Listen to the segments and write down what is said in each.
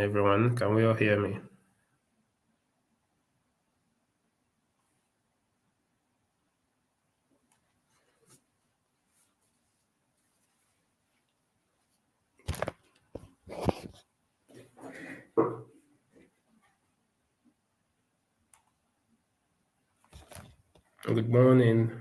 everyone. Can we all hear me? Good morning.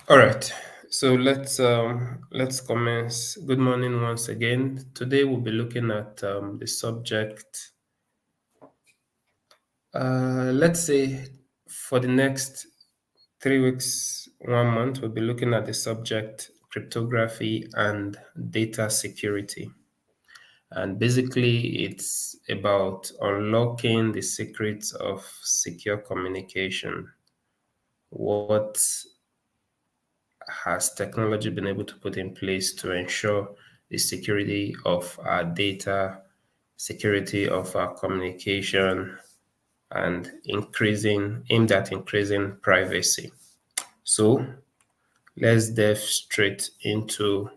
All right. So let's commence. Good morning once again. Today we'll be looking at the subject. Let's say for the next 3 weeks, 1 month, we'll be looking at the subject cryptography and data security. And basically, it's about unlocking the secrets of secure communication. What has technology been able to put in place to ensure the security of our data, security of our communication, and aimed at increasing privacy? So let's dive straight into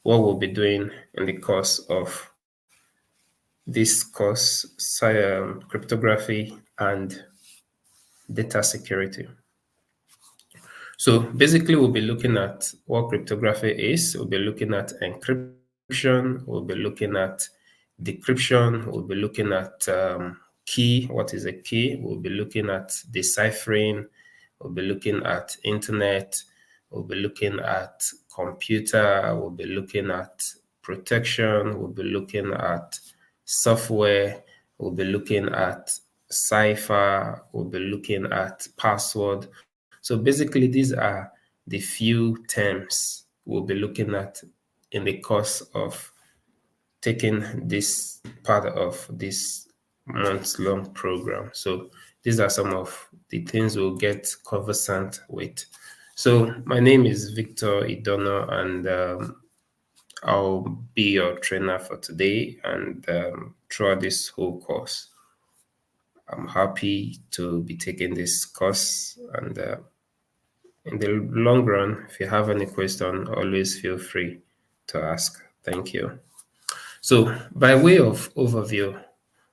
what we'll be doing in the course of this course, cryptography and data security. So basically, we'll be looking at what cryptography is. We'll be looking at encryption. We'll be looking at decryption. We'll be looking at key. What is a key? We'll be looking at deciphering. We'll be looking at internet. We'll be looking at computer. We'll be looking at protection. We'll be looking at software. We'll be looking at cipher. We'll be looking at password. So basically, these are the few terms we'll be looking at in the course of taking this part of this month-long program. So these are some of the things we'll get conversant with. So my name is Victor Idono, and I'll be your trainer for today and throughout this whole course. I'm happy to be taking this course, and in the long run, if you have any question, always feel free to ask. Thank you. So, by way of overview,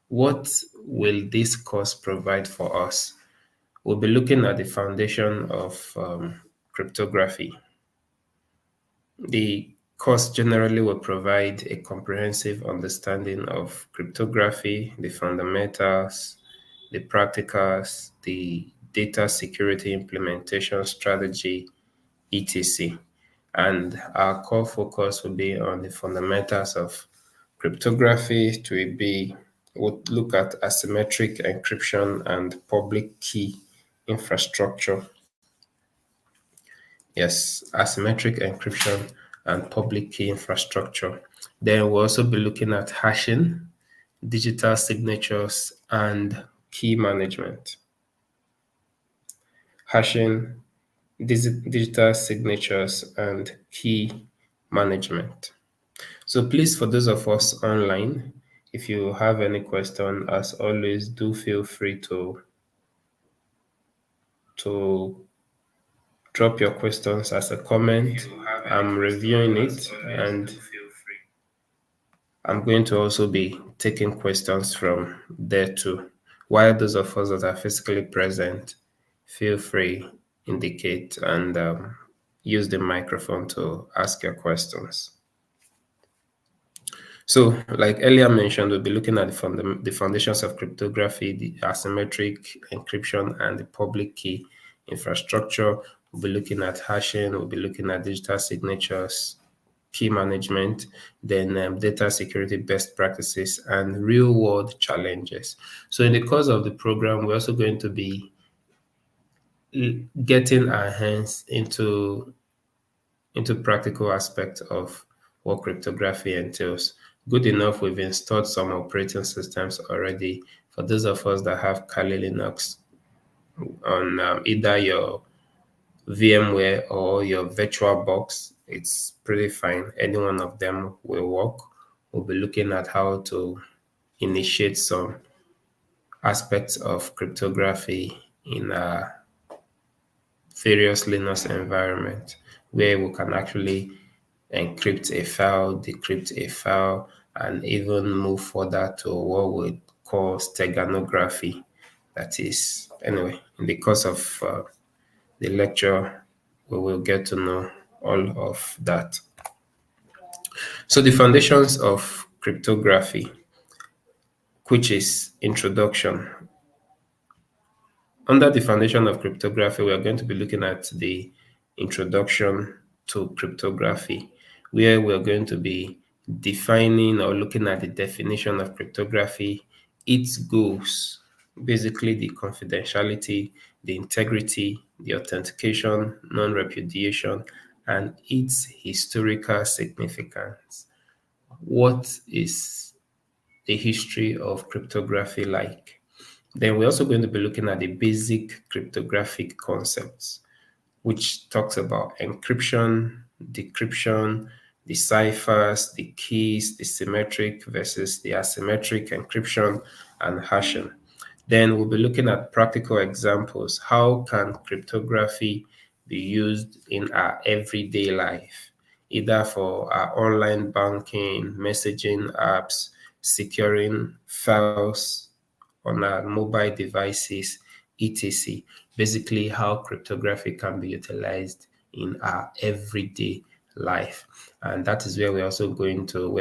what will this course provide for us? We'll be looking at the foundation of cryptography. The course generally will provide a comprehensive understanding of cryptography, the fundamentals, the practicals, the data security implementation strategy, etc. And our core focus will be on the fundamentals of cryptography. We'll look at asymmetric encryption and public key infrastructure. Yes, asymmetric encryption and public key infrastructure. Then we'll also be looking at hashing, digital signatures, and key management. Hashing, digital signatures, and key management. So please, for those of us online, if you have any question, as always, do feel free to drop your questions as a comment. I'm reviewing it, and I'm going to also be taking questions from there too. While those of us that are physically present, feel free, indicate, and use the microphone to ask your questions. So, like earlier mentioned, we'll be looking at the foundations of cryptography, the asymmetric encryption, and the public key infrastructure. We'll be looking at hashing. We'll be looking at digital signatures, key management, then data security best practices, and real world challenges. So, in the course of the program, we're also going to be getting our hands into practical aspects of what cryptography entails. Good enough, we've installed some operating systems already. For those of us that have Kali Linux on either your VMware or your virtual box, it's pretty fine. Any one of them will work. We'll be looking at how to initiate some aspects of cryptography in various Linux environment where we can actually encrypt a file, decrypt a file, and even move further to what we call steganography. That is, anyway, in the course of the lecture, we will get to know all of that. So, the foundations of cryptography, which is introduction. Under the foundation of cryptography, we are going to be looking at the introduction to cryptography, where we are going to be defining or looking at the definition of cryptography, its goals, basically the confidentiality, the integrity, the authentication, non repudiation, and its historical significance. What is the history of cryptography like? Then we're also going to be looking at the basic cryptographic concepts, which talks about encryption, decryption, the ciphers, the keys, the symmetric versus the asymmetric encryption, and hashing. Then we'll be looking at practical examples. How can cryptography be used in our everyday life, either for our online banking, messaging apps, securing files on our mobile devices, etc. Basically, how cryptography can be utilized in our everyday life. And that is where we're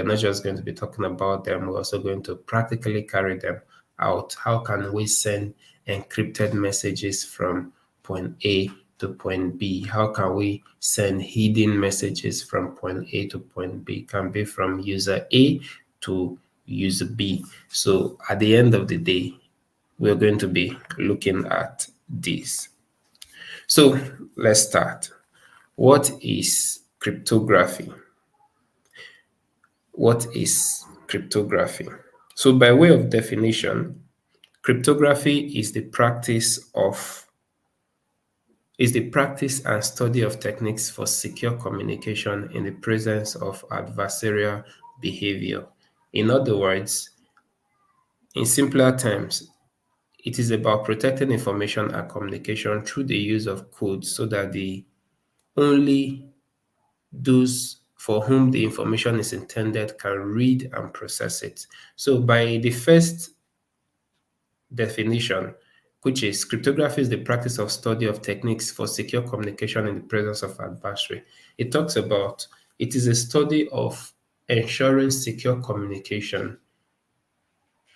not just going to be talking about them, we're also going to practically carry them out. How can we send encrypted messages from point A to point B? How can we send hidden messages from point A to point B? It can be from user A to user B. So at the end of the day, we're going to be looking at this. So let's start. What is cryptography? What is cryptography? So by way of definition, cryptography is the practice and study of techniques for secure communication in the presence of adversarial behavior. In other words, in simpler terms, it is about protecting information and communication through the use of codes so that the only those for whom the information is intended can read and process it. So by the first definition, which is cryptography is the practice of study of techniques for secure communication in the presence of adversary. It talks about it is a study of ensuring secure communication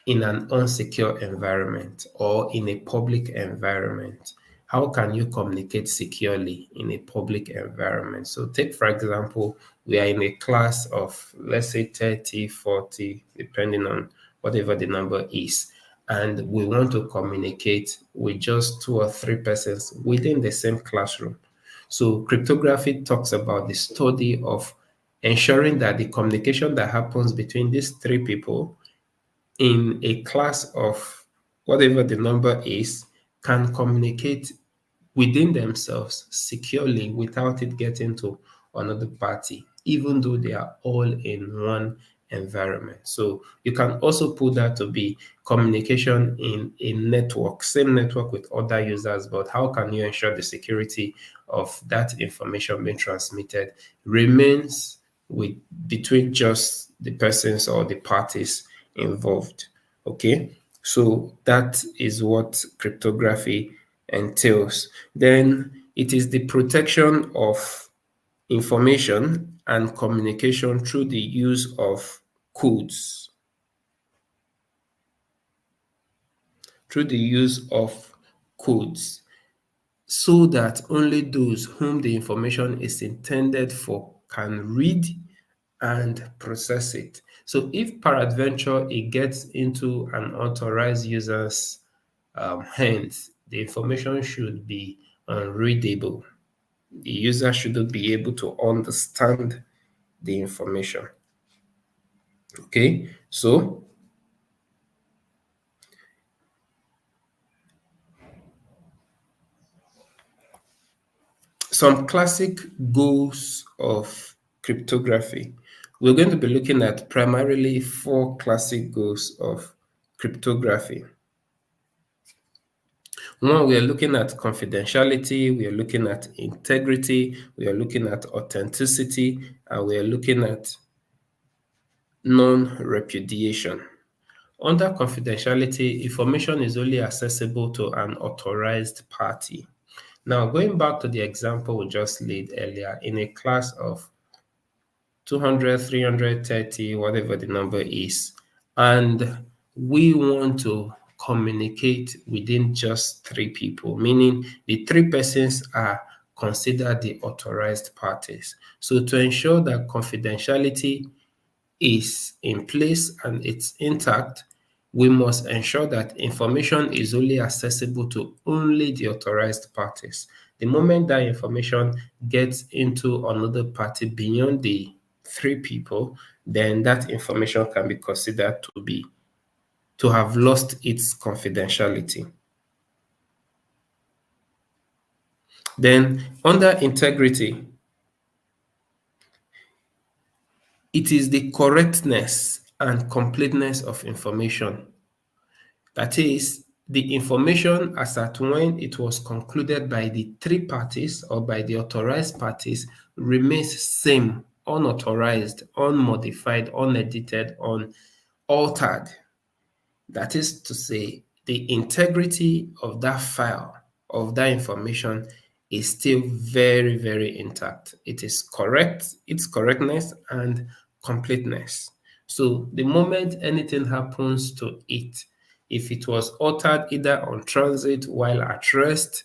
in an unsecure environment or in a public environment. How can you communicate securely in a public environment? So take, for example, we are in a class of, let's say, 30, 40, depending on whatever the number is, and we want to communicate with just two or three persons within the same classroom. So cryptography talks about the study of ensuring that the communication that happens between these three people in a class of whatever the number is can communicate within themselves securely without it getting to another party, even though they are all in one environment. So you can also put that to be communication in a network, same network with other users, but how can you ensure the security of that information being transmitted remains with between just the persons or the parties involved. Okay, so that is what cryptography entails. Then it is the protection of information and communication through the use of codes. Through the use of codes, so that only those whom the information is intended for can read and process it. So if peradventure it gets into an authorized user's hands, the information should be unreadable. The user shouldn't be able to understand the information. Okay, so some classic goals of cryptography. We're going to be looking at primarily four classic goals of cryptography. One, we are looking at confidentiality, we are looking at integrity, we are looking at authenticity, and we are looking at non-repudiation. Under confidentiality, information is only accessible to an authorized party. Now, going back to the example we just laid earlier, in a class of 200, 330, whatever the number is, and we want to communicate within just three people, meaning the three persons are considered the authorized parties. So to ensure that confidentiality is in place and it's intact, we must ensure that information is only accessible to only the authorized parties. The moment that information gets into another party beyond the three people, then that information can be considered to have lost its confidentiality. Then under integrity, it is the correctness and completeness of information. That is, the information as at when it was concluded by the three parties or by the authorized parties remains same, unauthorized, unmodified, unedited, unaltered. That is to say, the integrity of that file, of that information, is still very, very intact. It is correct, its correctness and completeness. So the moment anything happens to it, if it was altered either on transit, while at rest,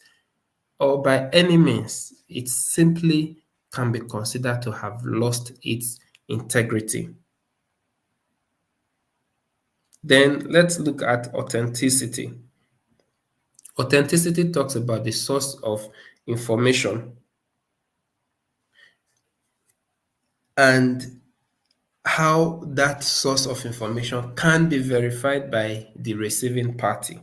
or by any means, it simply can be considered to have lost its integrity. Then let's look at authenticity. Authenticity talks about the source of information and how that source of information can be verified by the receiving party.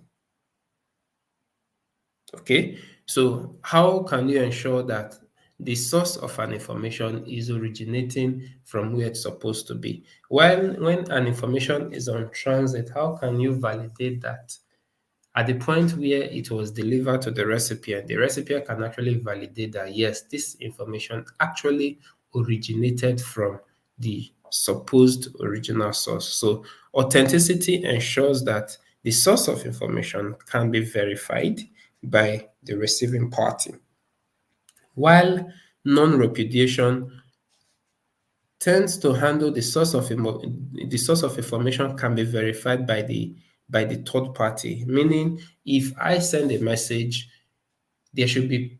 Okay, so how can you ensure that the source of an information is originating from where it's supposed to be? When an information is on transit, how can you validate that? At the point where it was delivered to the recipient can actually validate that yes, this information actually originated from the supposed original source. So authenticity ensures that the source of information can be verified by the receiving party. While non-repudiation tends to handle the source of information can be verified by the third party, meaning if I send a message, there should be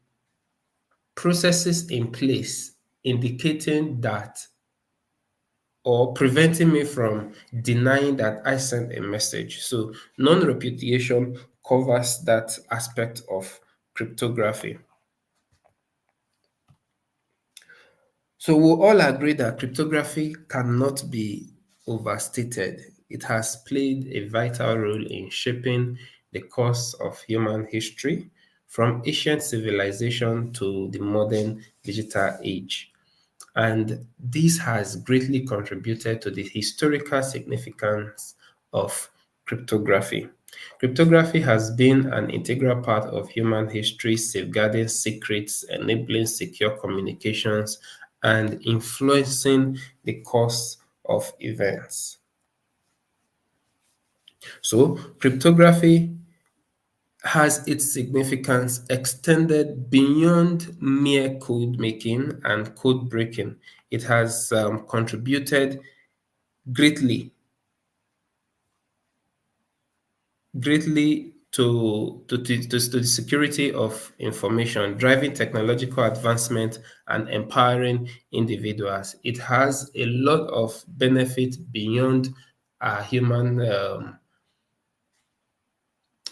processes in place indicating that or preventing me from denying that I sent a message. So non-repudiation covers that aspect of cryptography. So we'll all agree that cryptography cannot be overstated. It has played a vital role in shaping the course of human history from ancient civilization to the modern digital age. And this has greatly contributed to the historical significance of cryptography. Cryptography has been an integral part of human history, safeguarding secrets, enabling secure communications, and influencing the course of events. So, cryptography has its significance extended beyond mere code making and code breaking. It has contributed greatly, greatly to the security of information, driving technological advancement and empowering individuals. It has a lot of benefit beyond human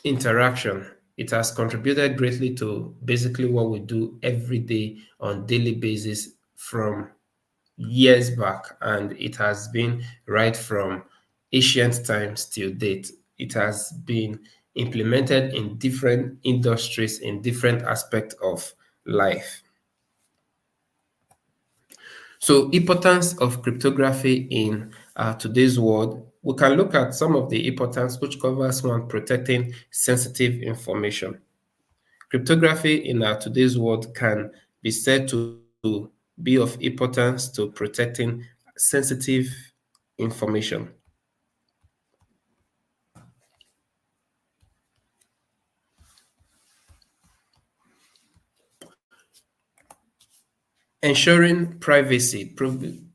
interaction. It has contributed greatly to basically what we do every day on daily basis from years back, and it has been right from ancient times till date. It has been implemented in different industries in different aspects of life. So, importance of cryptography in today's world, we can look at some of the importance, which covers one, protecting sensitive information. Cryptography in our today's world can be said to be of importance to protecting sensitive information. Ensuring privacy.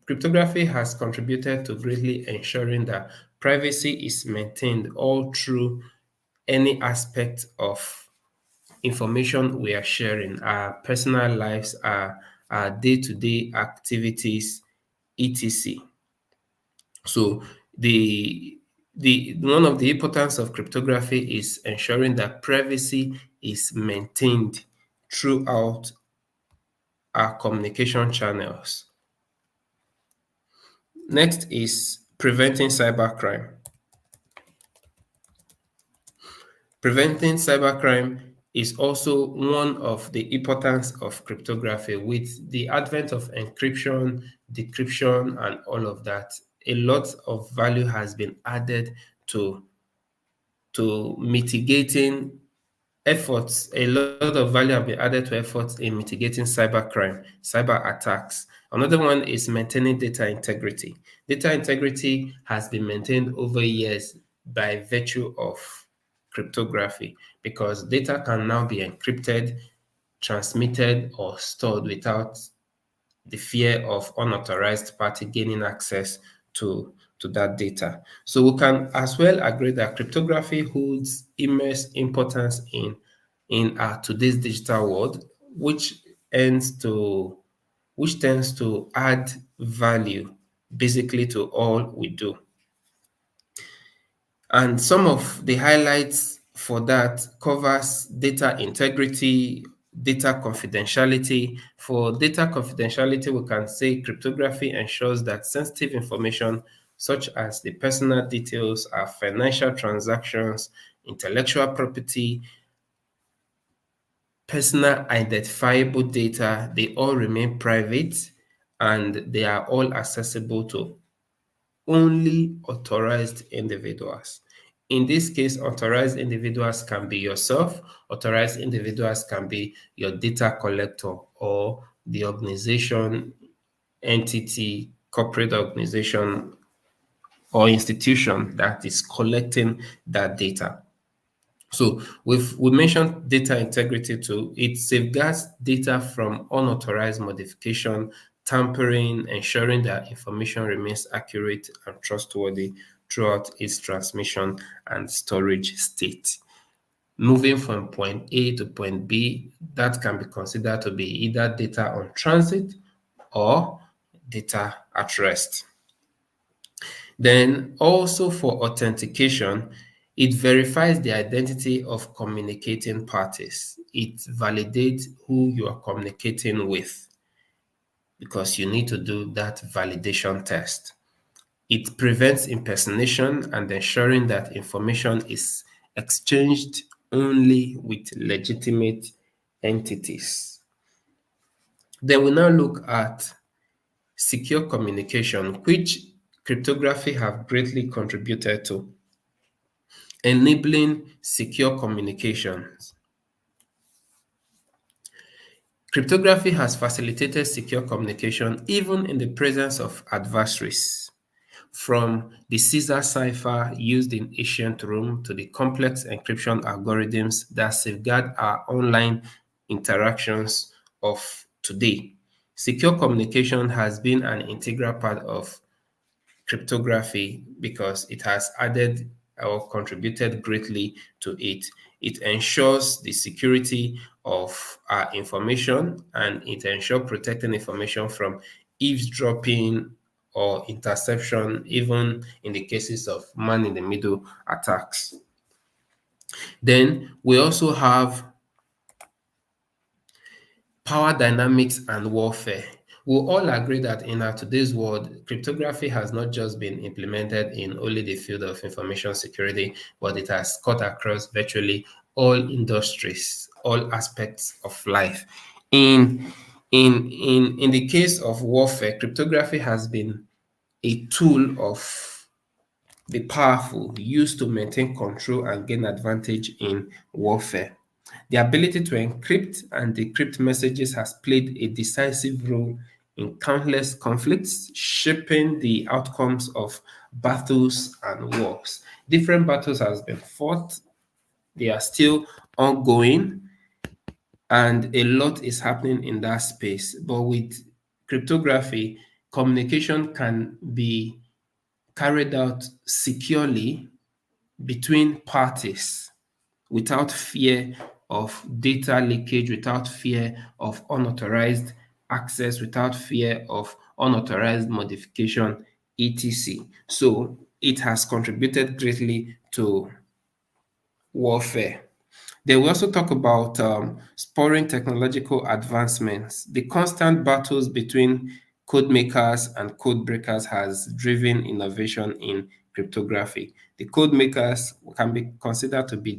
Cryptography has contributed to greatly ensuring that privacy is maintained all through any aspect of information we are sharing, our personal lives, our day-to-day activities, etc. So the one of the importance of cryptography is ensuring that privacy is maintained throughout our communication channels. Next is preventing cybercrime. Preventing cybercrime is also one of the importance of cryptography. With the advent of encryption, decryption, and all of that, a lot of value has been added to mitigating efforts. A lot of value have been added to efforts in mitigating cybercrime, cyber attacks. Another one is maintaining data integrity. Data integrity has been maintained over years by virtue of cryptography, because data can now be encrypted, transmitted, or stored without the fear of unauthorized party gaining access to that data. So we can as well agree that cryptography holds immense importance in today's digital world, which ends to which tends to add value basically to all we do. And some of the highlights for that covers data integrity, data confidentiality. For data confidentiality, we can say cryptography ensures that sensitive information such as the personal details, our financial transactions, intellectual property, personal identifiable data, they all remain private and they are all accessible to only authorized individuals. In this case, authorized individuals can be yourself, authorized individuals can be your data collector or the organization, entity, corporate organization, or institution that is collecting that data. So we mentioned data integrity too. It safeguards data from unauthorized modification, tampering, ensuring that information remains accurate and trustworthy throughout its transmission and storage state. Moving from point A to point B, that can be considered to be either data on transit or data at rest. Then also for authentication, it verifies the identity of communicating parties. It validates who you are communicating with because you need to do that validation test. It prevents impersonation and ensuring that information is exchanged only with legitimate entities. Then we now look at secure communication, which cryptography have greatly contributed to, enabling secure communications. Cryptography has facilitated secure communication even in the presence of adversaries. From the Caesar cipher used in ancient Rome to the complex encryption algorithms that safeguard our online interactions of today, secure communication has been an integral part of cryptography because it has added or contributed greatly to it. It ensures the security of our information, and it ensures protecting information from eavesdropping or interception, even in the cases of man in the middle attacks. Then we also have power dynamics and warfare. We'll all agree that in our today's world, cryptography has not just been implemented in only the field of information security, but it has cut across virtually all industries, all aspects of life. In in the case of warfare, cryptography has been a tool of the powerful used to maintain control and gain advantage in warfare. The ability to encrypt and decrypt messages has played a decisive role in countless conflicts, shaping the outcomes of battles and wars. Different battles has been fought, they are still ongoing, and a lot is happening in that space. But with cryptography, communication can be carried out securely between parties without fear of data leakage, without fear of unauthorized access, without fear of unauthorized modification, etc. So it has contributed greatly to warfare. Then we also talk about spurring technological advancements. The constant battles between code makers and code breakers has driven innovation in cryptography. The code makers can be considered to be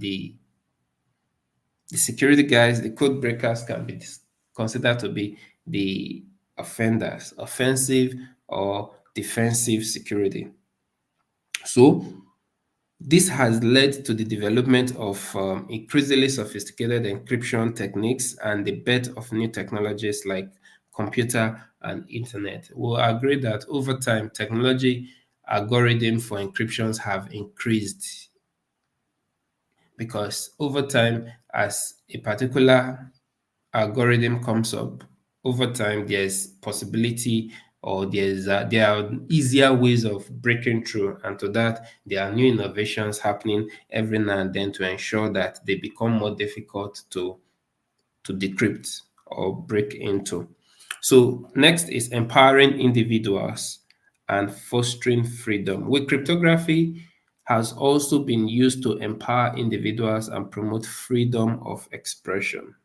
the security guys, the code breakers can be considered to be the offenders, offensive or defensive security. So this has led to the development of increasingly sophisticated encryption techniques and the birth of new technologies like computer and internet. We'll agree that over time, technology algorithm for encryptions have increased because over time, as a particular algorithm comes up, over time there's possibility or there are easier ways of breaking through, and to that there are new innovations happening every now and then to ensure that they become more difficult to decrypt or break into. So next is empowering individuals and fostering freedom. With cryptography has also been used to empower individuals and promote freedom of expression.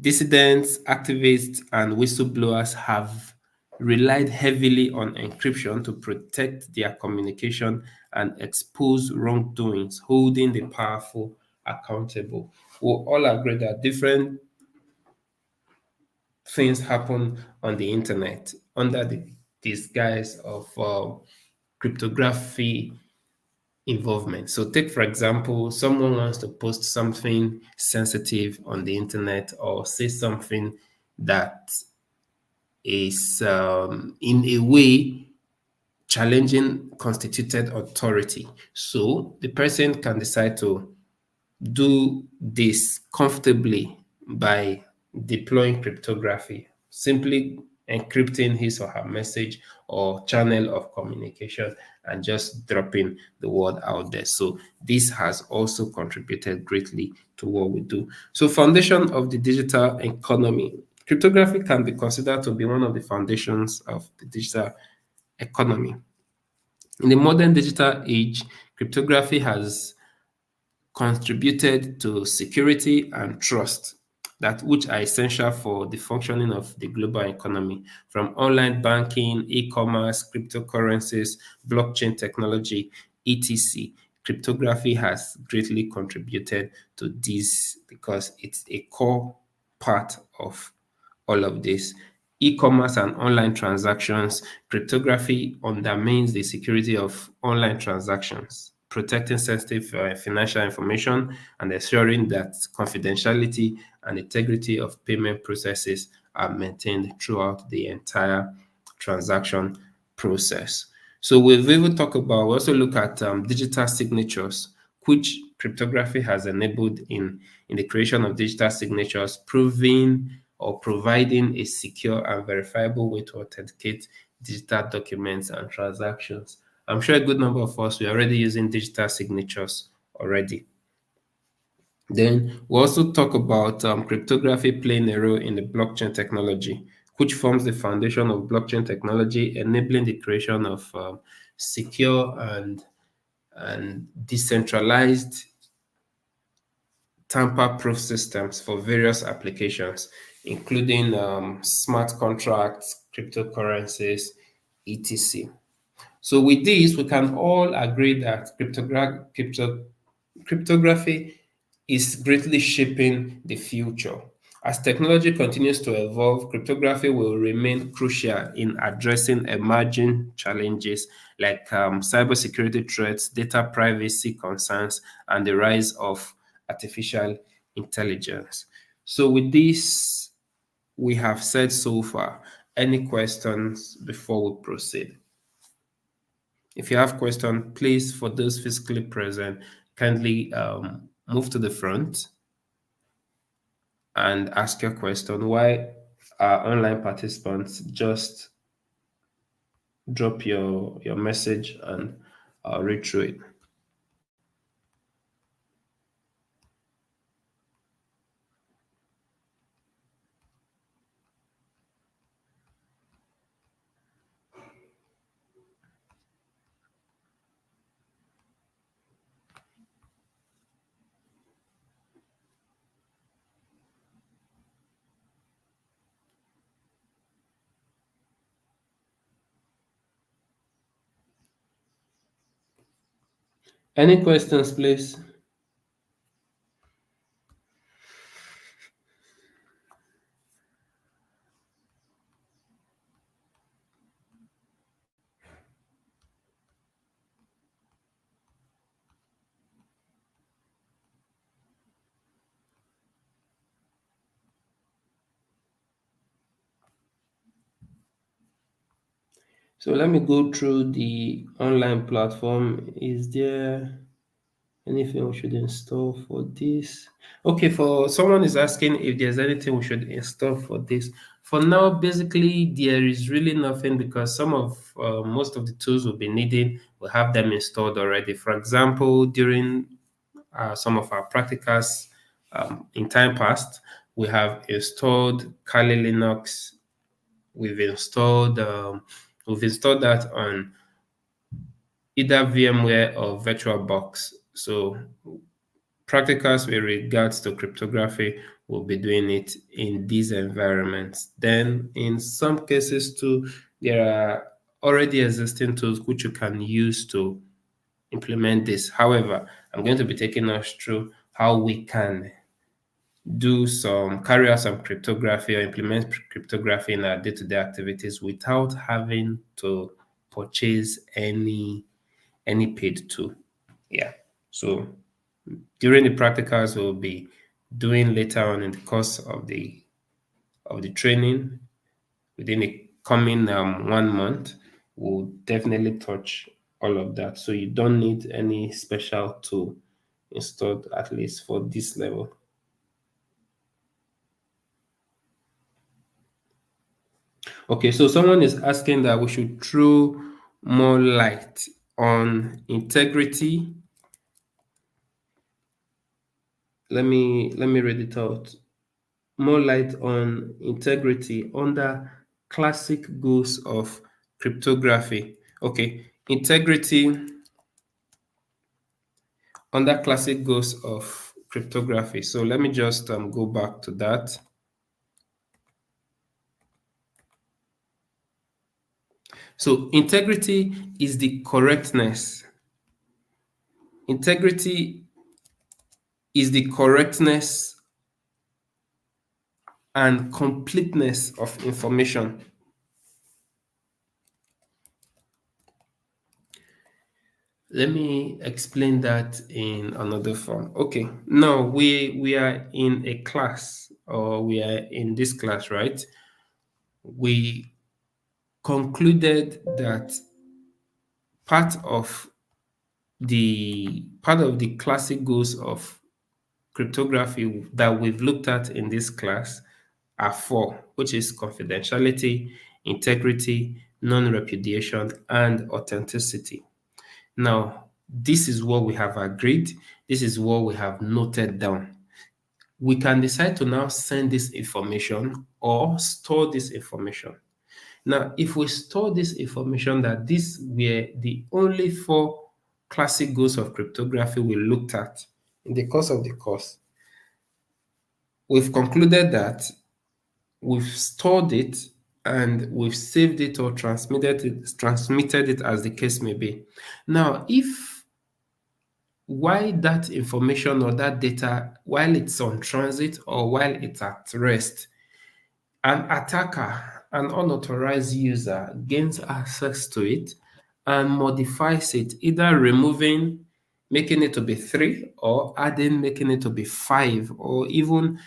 Dissidents, activists, and whistleblowers have relied heavily on encryption to protect their communication and expose wrongdoings, holding the powerful accountable. We all agree that different things happen on the internet under the disguise of cryptography involvement. So, take for example, someone wants to post something sensitive on the internet or say something that is in a way challenging constituted authority. So, the person can decide to do this comfortably by deploying cryptography, simply encrypting his or her message or channel of communication and just dropping the word out there. So this has also contributed greatly to what we do. So foundation of the digital economy. Cryptography can be considered to be one of the foundations of the digital economy. In the modern digital age, cryptography has contributed to security and trust that which are essential for the functioning of the global economy, from online banking, e-commerce, cryptocurrencies, blockchain technology, etc. Cryptography has greatly contributed to this because it's a core part of all of this. E-commerce and online transactions, cryptography undermines the security of online transactions, protecting sensitive financial information and ensuring that confidentiality and integrity of payment processes are maintained throughout the entire transaction process. So we've even talked about, we also look at digital signatures, which cryptography has enabled in the creation of digital signatures, proving or providing a secure and verifiable way to authenticate digital documents and transactions. I'm sure a good number of us, we're already using digital signatures already. Then we also talk about cryptography playing a role in the blockchain technology, which forms the foundation of blockchain technology, enabling the creation of secure and decentralized tamper-proof systems for various applications, including smart contracts, cryptocurrencies, etc. So with this, we can all agree that cryptography is greatly shaping the future. As technology continues to evolve, cryptography will remain crucial in addressing emerging challenges like cybersecurity threats, data privacy concerns, and the rise of artificial intelligence. So, with this, we have said so far. Any questions before we proceed? If you have questions, please, for those physically present, kindly move to the front and ask your question. Why our online participants just drop your message and I'll read through it. Any questions, please? So let me go through the online platform. Is there anything we should install for this? Okay, for someone is asking if there's anything we should install for this. For now, basically, there is really nothing because some of most of the tools we'll be needing, we have them installed already. For example, during some of our practicals in time past, we have installed Kali Linux. We've installed that on either VMware or VirtualBox. So practicals with regards to cryptography will be doing it in these environments. Then in some cases too, there are already existing tools which you can use to implement this. However, I'm going to be taking us through how we can carry out some cryptography or implement cryptography in our day-to-day activities without having to purchase any paid tool. Yeah. So during the practicals we'll be doing later on in the course of the training within the coming 1 month, we'll definitely touch all of that. So you don't need any special tool installed, at least for this level. Okay, so someone is asking that we should throw more light on integrity. Let me read it out. More light on integrity under classic goals of cryptography. Okay, integrity under classic goals of cryptography. So let me just go back to that. So integrity is the correctness. Integrity is the correctness and completeness of information. Let me explain that in another form. Okay, now we are in a class, or we are in this class, right? We concluded that part of the classic goals of cryptography that we've looked at in this class are four, which is confidentiality, integrity, non-repudiation, and authenticity. Now, this is what we have agreed. This is what we have noted down. We can decide to now send this information or store this information. Now, if we store this information that these were the only four classic goals of cryptography we looked at in the course of the course, we've concluded that we've stored it and we've saved it or transmitted it as the case may be. Now, if while that information or that data, while it's on transit or while it's at rest, an attacker, an unauthorized user, gains access to it and modifies it, either removing, making it to be 3, or adding, making it to be 5, or even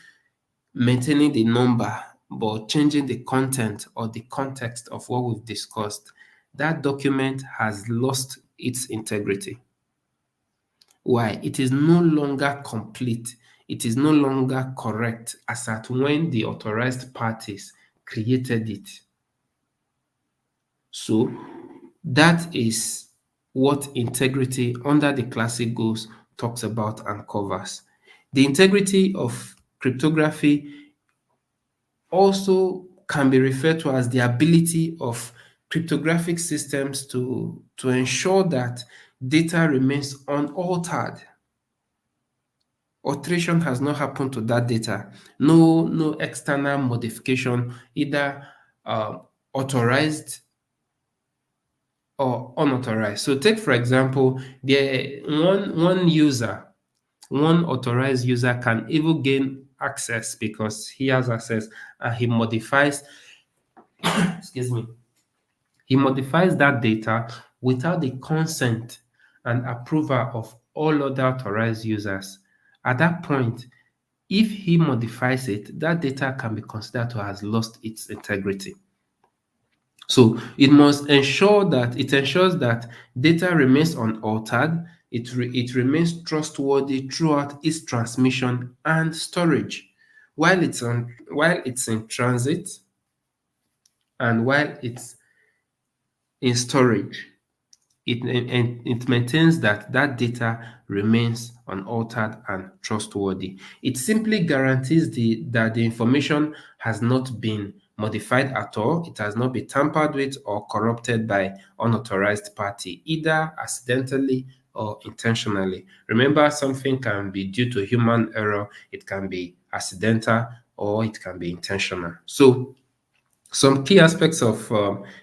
maintaining the number but changing the content or the context of what we've discussed, that document has lost its integrity. Why? It is no longer complete. It is no longer correct as at when the authorized parties created it. So that is what integrity under the classic goals talks about and covers. The integrity of cryptography also can be referred to as the ability of cryptographic systems to ensure that data remains unaltered. Alteration has not happened to that data. No external modification, either authorized or unauthorized. So take for example, one authorized user can even gain access because he has access and he modifies, excuse me, he modifies that data without the consent and approval of all other authorized users. At that point, if he modifies it, that data can be considered to have lost its integrity. So it ensures that data remains unaltered, it remains trustworthy throughout its transmission and storage. While it's in transit and while it's in storage, it maintains that data remains unaltered and trustworthy. It simply guarantees that the information has not been modified at all, it has not been tampered with or corrupted by unauthorized party, either accidentally or intentionally. Remember, something can be due to human error, it can be accidental, or it can be intentional. So some key aspects of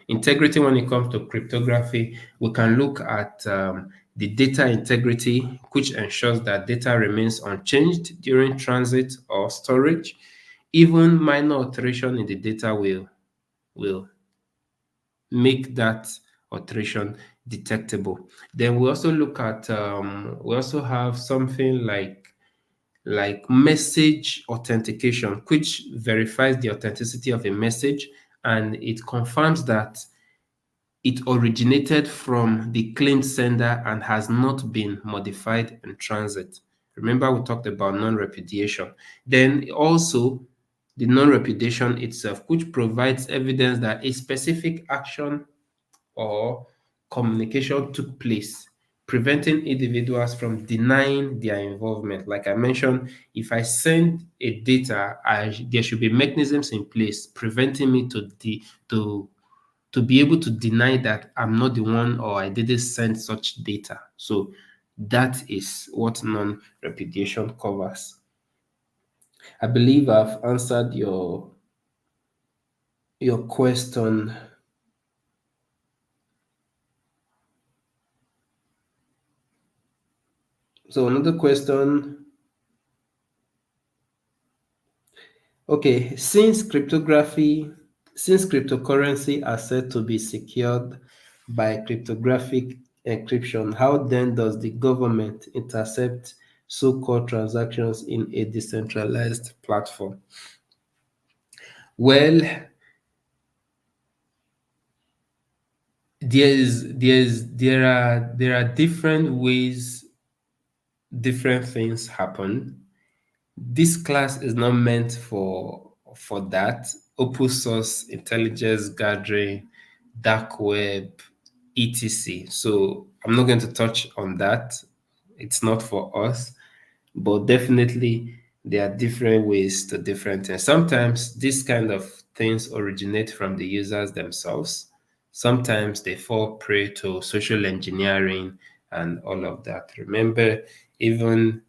integrity when it comes to cryptography, we can look at the data integrity, which ensures that data remains unchanged during transit or storage. Even minor alteration in the data will make that alteration detectable. Then we also look at we also have something like message authentication, which verifies the authenticity of a message and it confirms that it originated from the claimed sender and has not been modified in transit. Remember, we talked about non-repudiation. Then also the non-repudiation itself, which provides evidence that a specific action or communication took place, preventing individuals from denying their involvement. Like I mentioned, if I send a data, there should be mechanisms in place preventing me to be able to deny that I'm not the one or I didn't send such data. So that is what non-repudiation covers. I believe I've answered your question. So another question. Okay, since cryptocurrency are said to be secured by cryptographic encryption, how then does the government intercept so-called transactions in a decentralized platform? Well, there are different ways different things happen. This class is not meant for that. Open source intelligence gathering, dark web, etc. So I'm not going to touch on that. It's not for us, but definitely there are different ways to different things. Sometimes these kind of things originate from the users themselves. Sometimes they fall prey to social engineering and all of that. Remember, even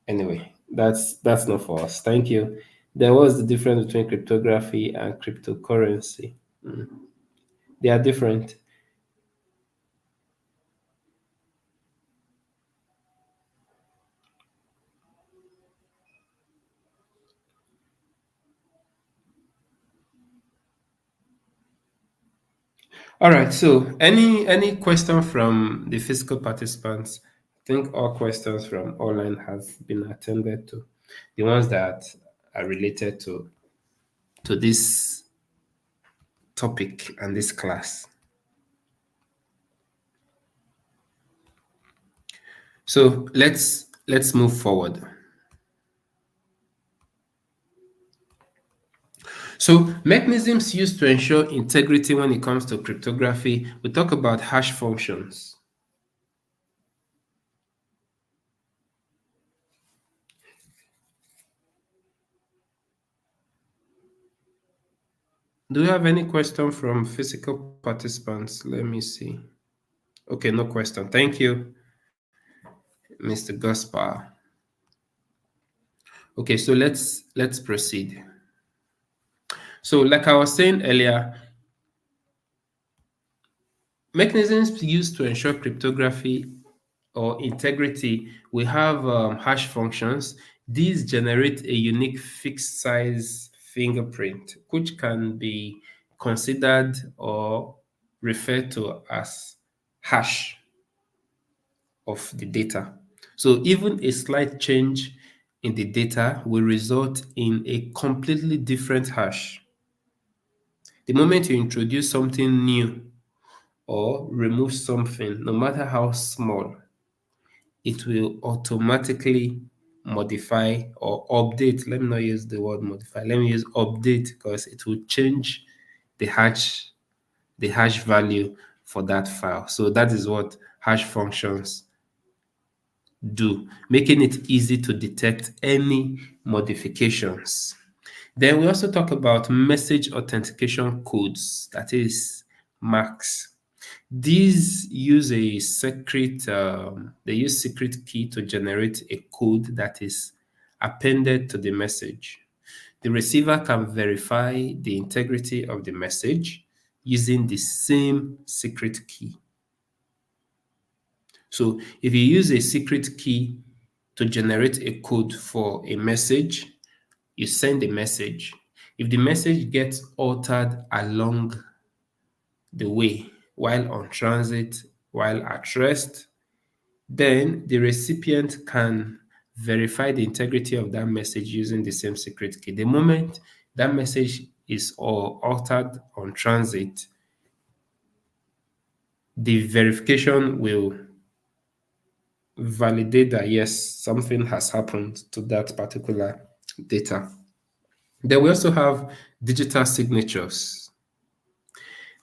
anyway, that's not for us. Thank you. There was the difference between cryptography and cryptocurrency. They are different. All right. So, any question from the physical participants? I think all questions from online have been attended to. The ones that are related to this topic and this class. So let's move forward. So mechanisms used to ensure integrity when it comes to cryptography. We talk about hash functions. Do you have any question from physical participants? Let me see. Okay, no question. Thank you, Mr. Gaspar. Okay, so let's proceed. So, like I was saying earlier, mechanisms used to ensure cryptography or integrity, we have hash functions. These generate a unique fixed size fingerprint, which can be considered or referred to as hash of the data. So even a slight change in the data will result in a completely different hash. The moment you introduce something new or remove something, no matter how small, it will automatically modify or update. Let me not use the word modify. Let me use update because it will change the hash value for that file. So that is what hash functions do, making it easy to detect any modifications. Then we also talk about message authentication codes, that is MACs. These use a secret, they use secret key to generate a code that is appended to the message. The receiver can verify the integrity of the message using the same secret key. So if you use a secret key to generate a code for a message, you send a message. If the message gets altered along the way while on transit, while at rest, then the recipient can verify the integrity of that message using the same secret key. The moment that message is altered on transit, the verification will validate that yes, something has happened to that particular data. Then we also have digital signatures.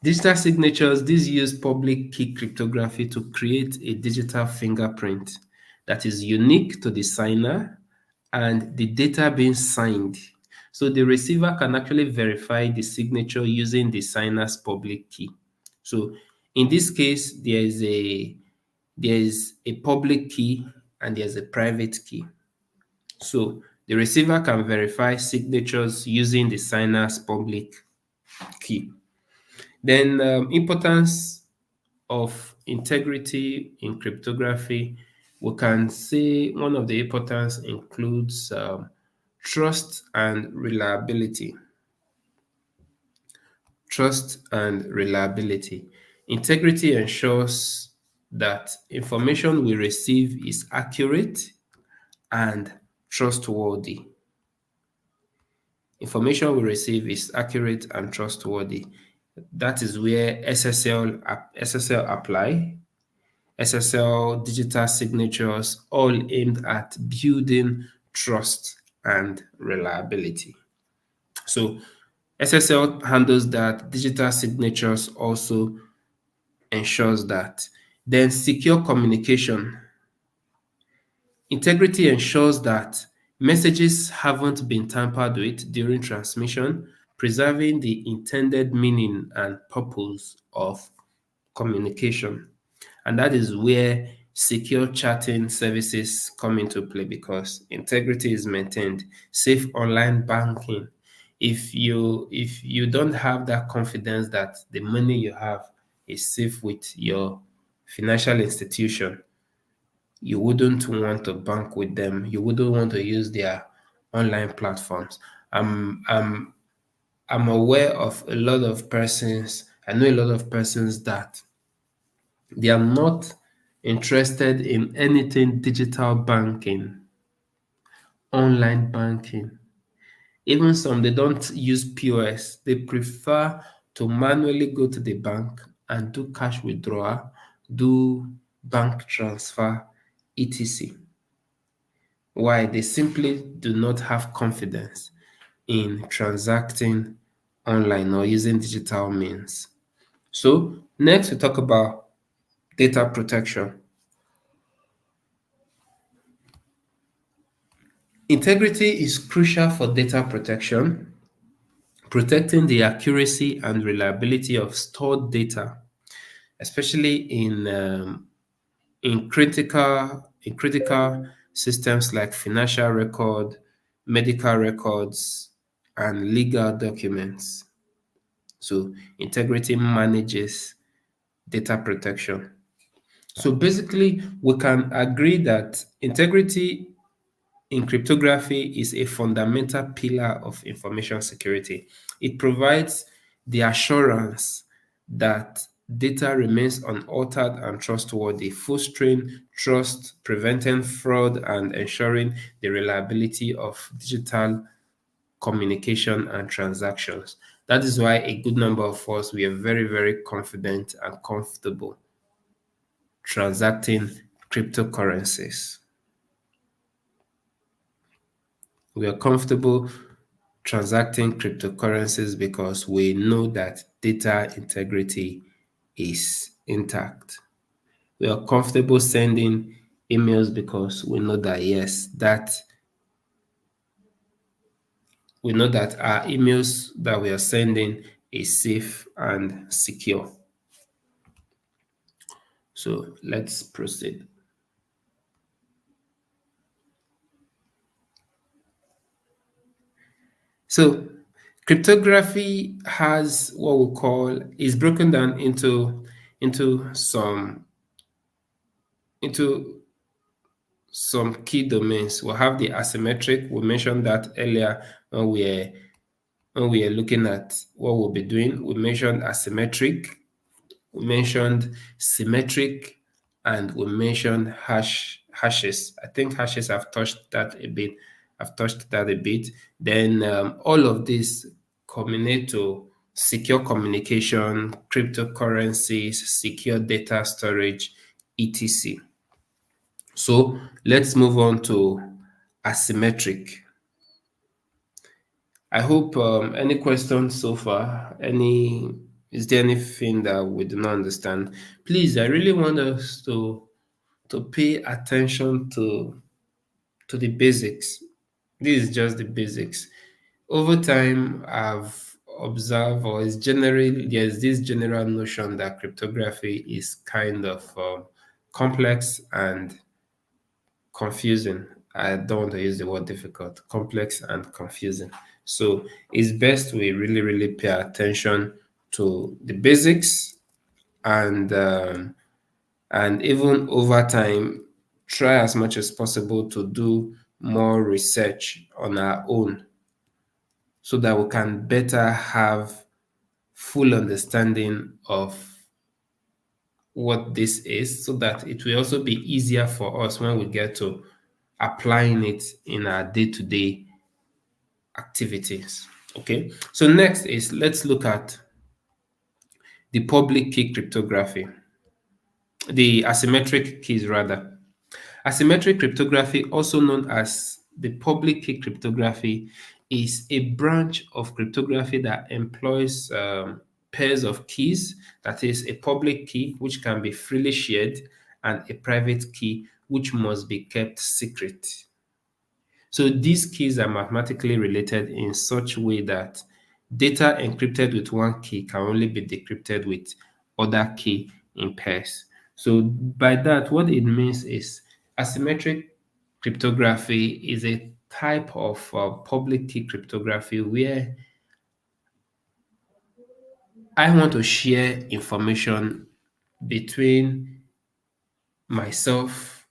Digital signatures, these use public key cryptography to create a digital fingerprint that is unique to the signer and the data being signed. So the receiver can actually verify the signature using the signer's public key. So in this case, there is a public key and there's a private key. So the receiver can verify signatures using the signer's public key. Then importance of integrity in cryptography, we can say one of the importance includes trust and reliability. Trust and reliability. Integrity ensures that information we receive is accurate and trustworthy. Information we receive is accurate and trustworthy. That is where SSL apply. SSL digital signatures all aimed at building trust and reliability. So SSL handles that. Digital signatures also ensures that. Then secure communication. Integrity ensures that messages haven't been tampered with during transmission, preserving the intended meaning and purpose of communication. And that is where secure chatting services come into play because integrity is maintained. Safe online banking. If you don't have that confidence that the money you have is safe with your financial institution, you wouldn't want to bank with them. You wouldn't want to use their online platforms. I'm aware of a lot of persons. I know a lot of persons that they are not interested in anything digital banking, online banking. Even some, they don't use POS. They prefer to manually go to the bank and do cash withdrawal, do bank transfer, etc. Why? They simply do not have confidence in transacting online or using digital means. So, next we talk about data protection. Integrity is crucial for data protection, protecting the accuracy and reliability of stored data, especially in critical systems like financial record, medical records, and legal documents. So integrity manages data protection. So basically, we can agree that integrity in cryptography is a fundamental pillar of information security. It provides the assurance that data remains unaltered and trustworthy, fostering trust, preventing fraud, and ensuring the reliability of digital communication and transactions. That is why a good number of us we are very, very confident and comfortable transacting cryptocurrencies. We are comfortable transacting cryptocurrencies because we know that data integrity is intact. We are comfortable sending emails because we know that yes, that we know that our emails that we are sending is safe and secure. So let's proceed. So cryptography has what we call is broken down into some into some key domains. We'll have the asymmetric. We mentioned that earlier when we are looking at what we'll be doing. We mentioned asymmetric, we mentioned symmetric, and we mentioned hashes. I think hashes have touched that a bit. I've touched that a bit. Then all of this culminate to secure communication, cryptocurrencies, secure data storage, etc. So let's move on to asymmetric. I hope any questions so far, is there anything that we do not understand? Please, I really want us to pay attention to the basics. This is just the basics. Over time, I've observed, or is generally there's this general notion that cryptography is kind of complex and confusing. I don't want to use the word difficult, complex and confusing. So it's best we really, really pay attention to the basics and even over time, try as much as possible to do more research on our own so that we can better have full understanding of what this is so that it will also be easier for us when we get to applying it in our day-to-day activities. Okay, so next is let's look at the public key cryptography, the asymmetric keys rather. Asymmetric cryptography, also known as the public key cryptography, is a branch of cryptography that employs pairs of keys, that is a public key which can be freely shared and a private key which must be kept secret. So these keys are mathematically related in such a way that data encrypted with one key can only be decrypted with other key in pairs. So by that, what it means is asymmetric cryptography is a type of public key cryptography where I want to share information between myself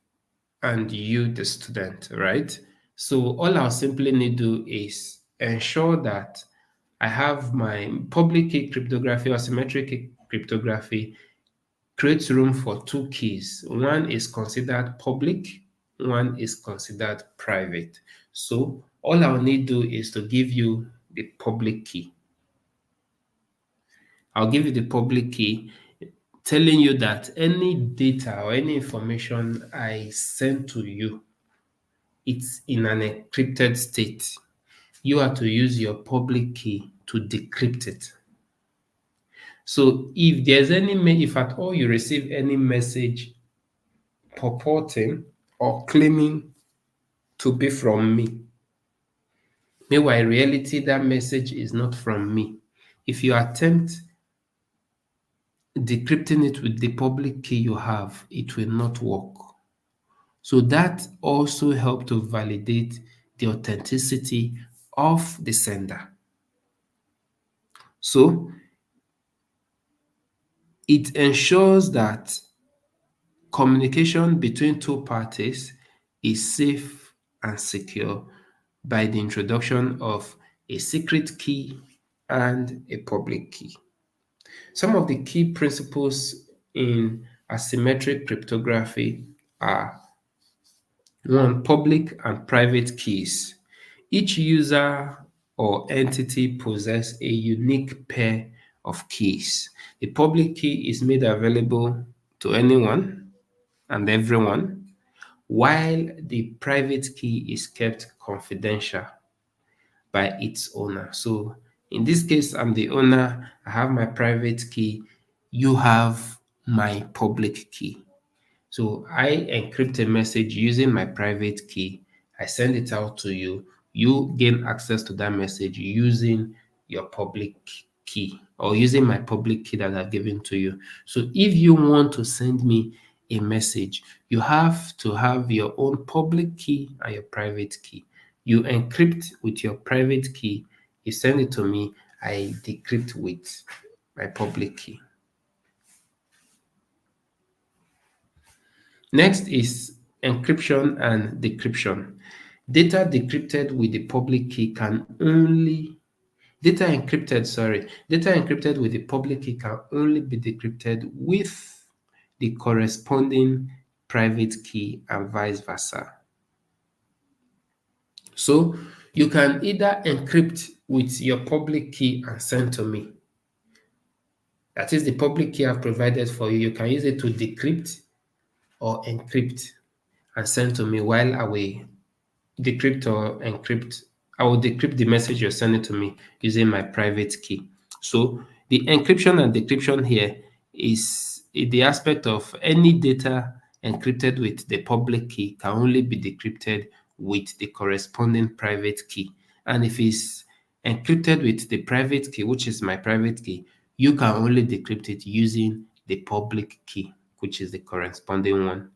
and you, the student, right? So all I'll simply need to do is ensure that I have my public key cryptography or symmetric key cryptography creates room for two keys. One is considered public, one is considered private. So all I'll need to do is to give you the public key. I'll give you the public key telling you that any data or any information I send to you, it's in an encrypted state. You have to use your public key to decrypt it. So if there's if at all you receive any message purporting or claiming to be from me, meanwhile in reality that message is not from me, if you attempt decrypting it with the public key you have, it will not work. So that also helps to validate the authenticity of the sender. So it ensures that communication between two parties is safe and secure by the introduction of a secret key and a public key. Some of the key principles in asymmetric cryptography are: one, public and private keys. Each user or entity possess a unique pair of keys. The public key is made available to anyone and everyone, while the private key is kept confidential by its owner. So in this case, I'm the owner, I have my private key, you have my public key. So I encrypt a message using my private key. I send it out to you. You gain access to that message using your public key or using my public key that I've given to you. So if you want to send me a message, you have to have your own public key and your private key. You encrypt with your private key, you send it to me, I decrypt with my public key. Next is encryption and decryption. Data decrypted with the public key can only data encrypted with the public key can only be decrypted with the corresponding private key and vice versa. So you can either encrypt with your public key and send to me. That is the public key I've provided for you. You can use it to decrypt or encrypt and send to me while I will decrypt or encrypt. I will decrypt the message you're sending to me using my private key. So the encryption and decryption here is the aspect of any data encrypted with the public key can only be decrypted with the corresponding private key. And if it's encrypted with the private key, which is my private key, you can only decrypt it using the public key, which is the corresponding one.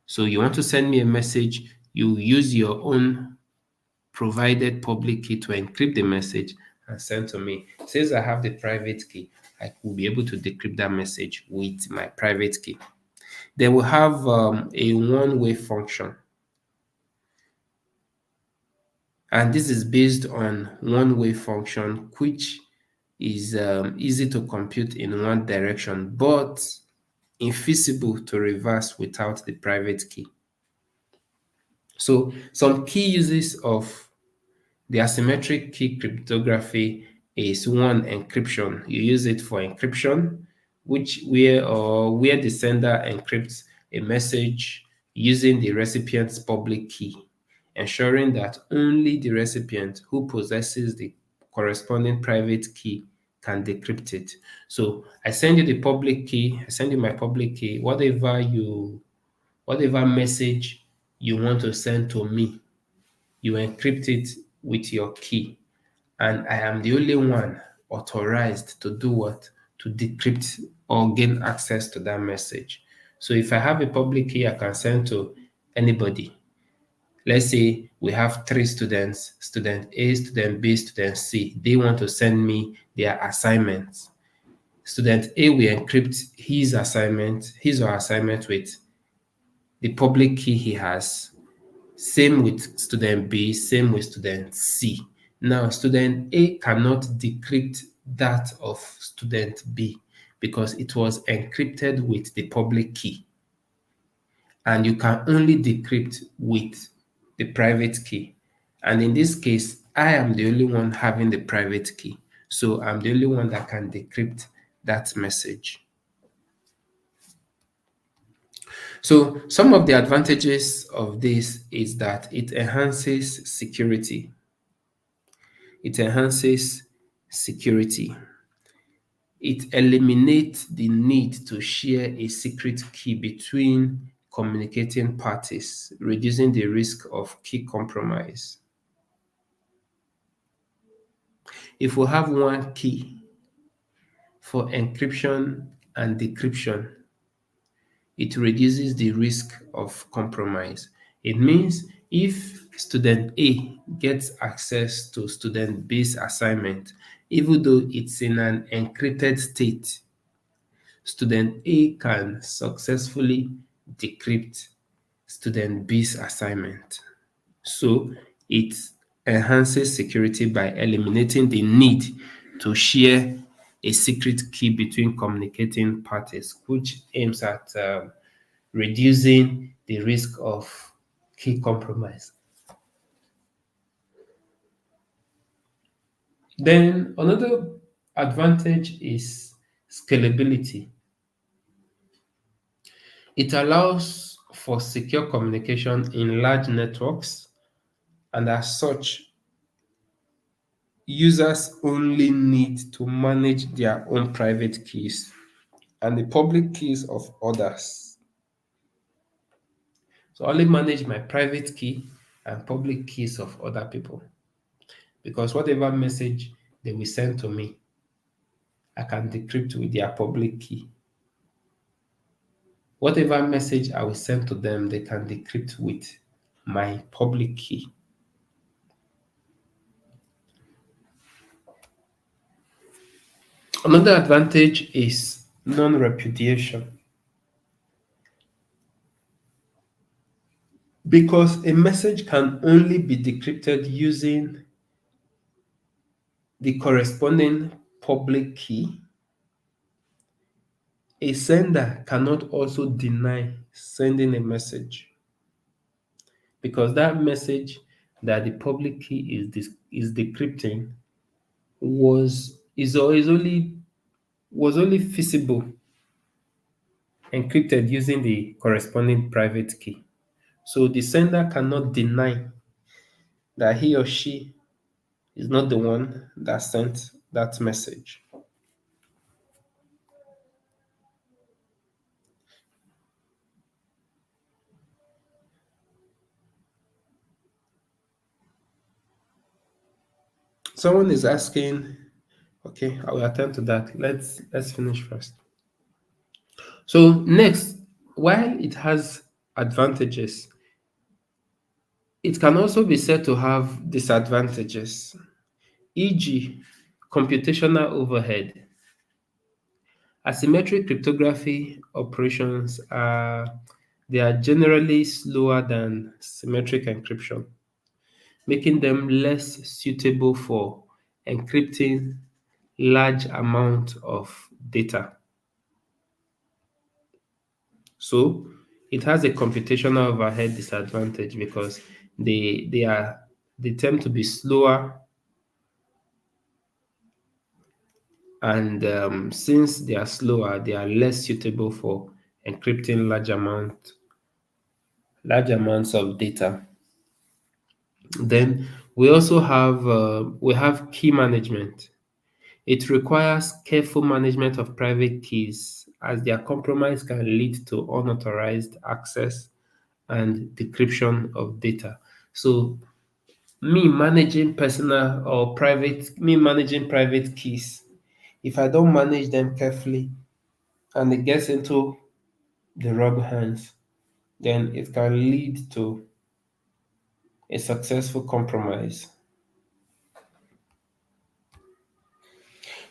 So you want to send me a message, you use your own provided public key to encrypt the message and send to me. Since I have the private key, I will be able to decrypt that message with my private key. Then we have a one-way function. And this is based on one-way function, which is easy to compute in one direction, but infeasible to reverse without the private key. So some key uses of the asymmetric key cryptography is: one, encryption. You use it for encryption, where the sender encrypts a message using the recipient's public key, ensuring that only the recipient who possesses the corresponding private key can decrypt it. So I send you the public key, I send you my public key, whatever message you want to send to me, you encrypt it with your key. And I am the only one authorized to do what? To decrypt or gain access to that message. So if I have a public key I can send to anybody. Let's say we have three students, student A, student B, student C. They want to send me their assignments. Student A will encrypt his or her assignment with the public key he has. Same with student B, same with student C. Now, student A cannot decrypt that of student B because it was encrypted with the public key. And you can only decrypt with the private key. And in this case, I am the only one having the private key. So I'm the only one that can decrypt that message. So some of the advantages of this is that it enhances security. It enhances security. It eliminates the need to share a secret key between communicating parties, reducing the risk of key compromise. If we have one key for encryption and decryption, it reduces the risk of compromise. It means if student A gets access to student B's assignment, even though it's in an encrypted state, student A can successfully decrypt student B's assignment. So it enhances security by eliminating the need to share a secret key between communicating parties, which aims at reducing the risk of key compromise. Then another advantage is scalability. It allows for secure communication in large networks, and as such, users only need to manage their own private keys and the public keys of others. So I only manage my private key and public keys of other people, because whatever message they will send to me, I can decrypt with their public key. Whatever message I will send to them, they can decrypt with my public key. Another advantage is non-repudiation. Because a message can only be decrypted using the corresponding public key, a sender cannot also deny sending a message, because that message that the public key is decrypting was only feasible encrypted using the corresponding private key. So the sender cannot deny that he or she is not the one that sent that message. Someone is asking, okay, I will attend to that. Let's finish first. So next, while it has advantages, it can also be said to have disadvantages, e.g., computational overhead. Asymmetric cryptography operations are generally slower than symmetric encryption, making them less suitable for encrypting large amounts of data. So it has a computational overhead disadvantage because they tend to be slower, and since they are slower, they are less suitable for encrypting large amounts of data. Then we also have key management. It requires careful management of private keys, as their compromise can lead to unauthorized access and decryption of data. So me managing private keys, if I don't manage them carefully and it gets into the wrong hands, then it can lead to a successful compromise.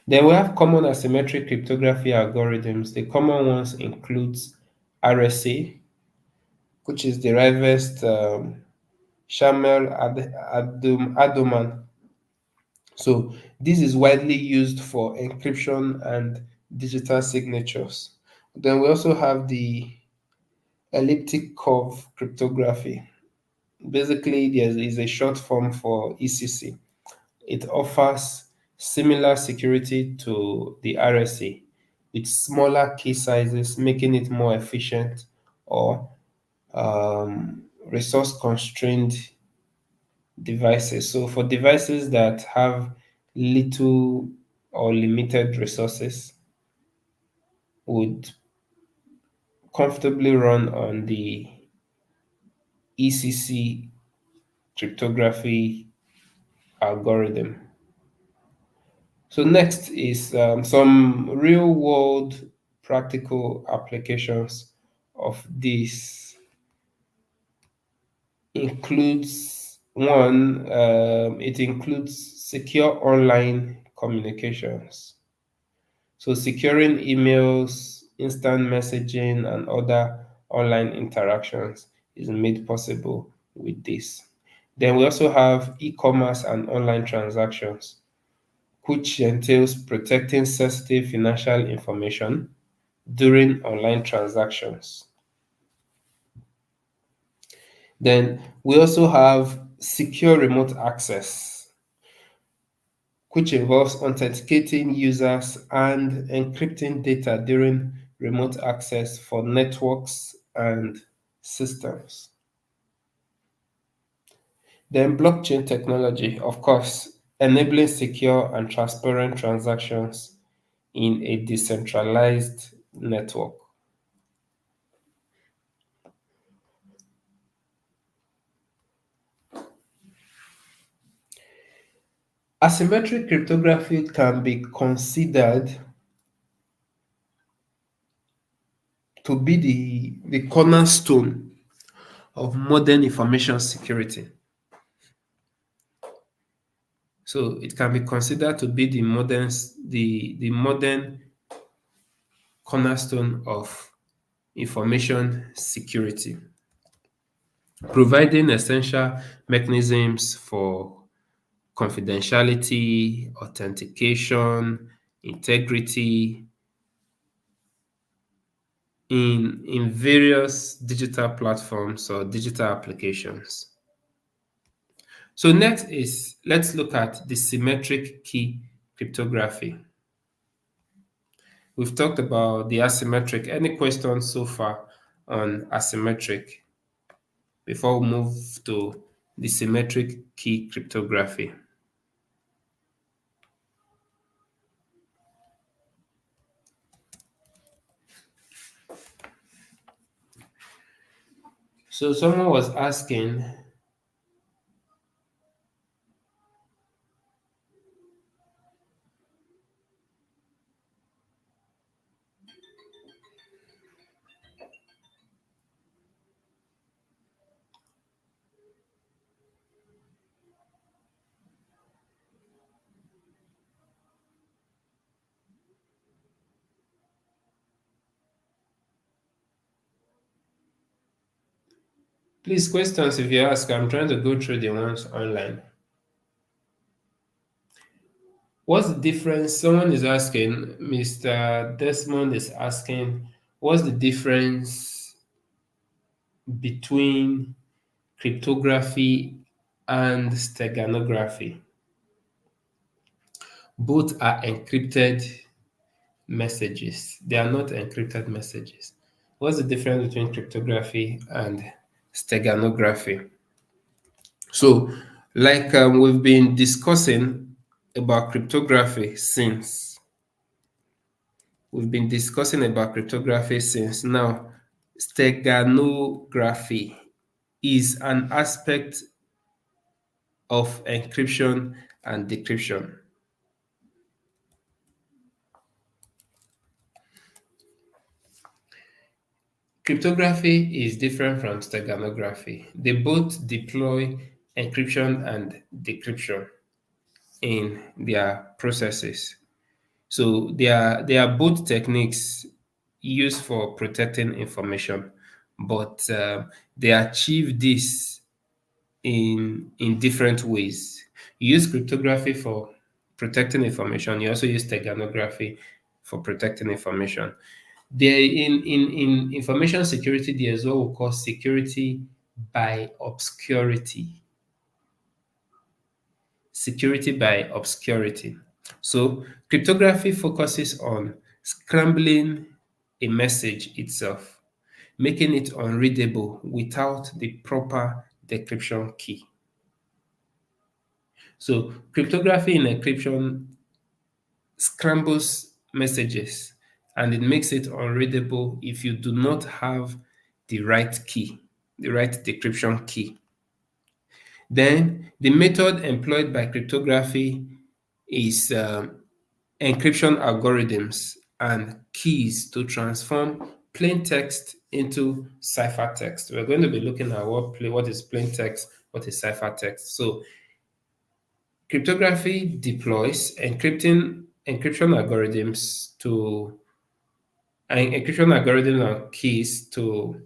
Then we have common asymmetric cryptography algorithms. The common ones includes RSA, which is the Rivest Shamel Adoman. So this is widely used for encryption and digital signatures. Then we also have the elliptic curve cryptography. Basically, there is a short form for ECC. It offers similar security to the RSA with smaller key sizes, making it more efficient or resource constrained devices. So for devices that have little or limited resources, would comfortably run on the ECC cryptography algorithm. So next is some real world practical applications of this. Includes one, it includes secure online communications. So securing emails, instant messaging, and other online interactions is made possible with this. Then we also have e-commerce and online transactions, which entails protecting sensitive financial information during online transactions. Then we also have secure remote access, which involves authenticating users and encrypting data during remote access for networks and systems. Then blockchain technology, of course, enabling secure and transparent transactions in a decentralized network. Asymmetric cryptography can be considered to be the cornerstone of modern information security. So it can be considered to be the modern cornerstone of information security, providing essential mechanisms for confidentiality, authentication, integrity in various digital platforms or digital applications. So next is let's look at the symmetric key cryptography. We've talked about the asymmetric. Any questions so far on asymmetric before we move to the symmetric key cryptography? So someone was asking, please, questions if you ask. I'm trying to go through the ones online. What's the difference? Someone is asking, Mr. Desmond is asking, what's the difference between cryptography and steganography? Both are encrypted messages. They are not encrypted messages. What's the difference between cryptography and steganography? So, like we've been discussing about cryptography since. We've been discussing about cryptography since. Now, steganography is an aspect of encryption and decryption. Cryptography is different from steganography. They both deploy encryption and decryption in their processes. So they are both techniques used for protecting information, but they achieve this in different ways. You use cryptography for protecting information. You also use steganography for protecting information. There in information security, there is what we call security by obscurity. Security by obscurity. So cryptography focuses on scrambling a message itself, making it unreadable without the proper decryption key. So cryptography in encryption scrambles messages and it makes it unreadable if you do not have the right key, the right decryption key. Then the method employed by cryptography is encryption algorithms and keys to transform plain text into ciphertext. We're going to be looking at what is plain text, what is ciphertext. So cryptography deploys encryption algorithms to and encryption algorithms and keys to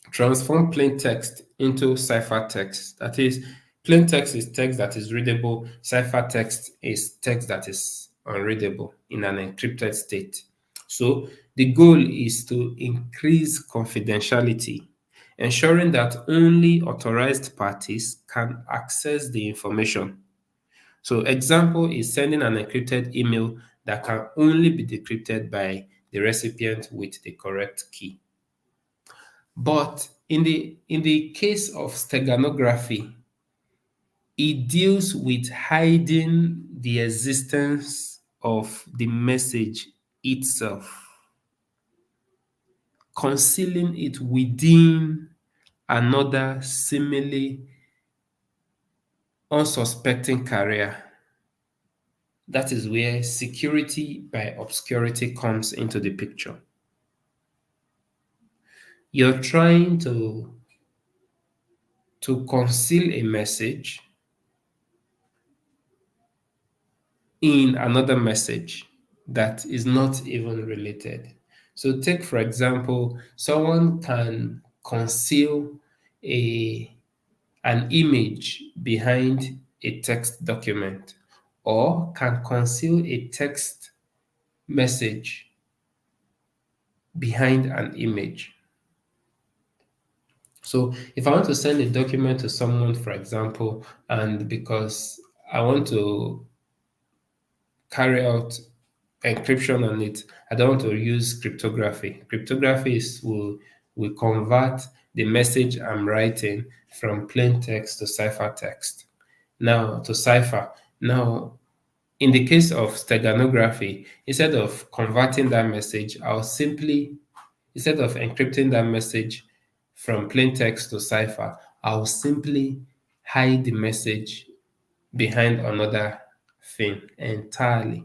transform plain text into ciphertext. That is, plain text is text that is readable, ciphertext is text that is unreadable in an encrypted state. So the goal is to increase confidentiality, ensuring that only authorized parties can access the information. So example is sending an encrypted email that can only be decrypted by the recipient with the correct key. But in the case of steganography, it deals with hiding the existence of the message itself, concealing it within another seemingly unsuspecting carrier. That is where security by obscurity comes into the picture. You're trying to conceal a message in another message that is not even related. So take for example, someone can conceal a an image behind a text document or can conceal a text message behind an image. So if I want to send a document to someone, for example, and because I want to carry out encryption on it, I don't want to use cryptography. Cryptography will convert the message I'm writing from plain text to ciphertext. Now to cipher. Now, in the case of steganography, instead of converting that message, instead of encrypting that message from plain text to cipher, I'll simply hide the message behind another thing entirely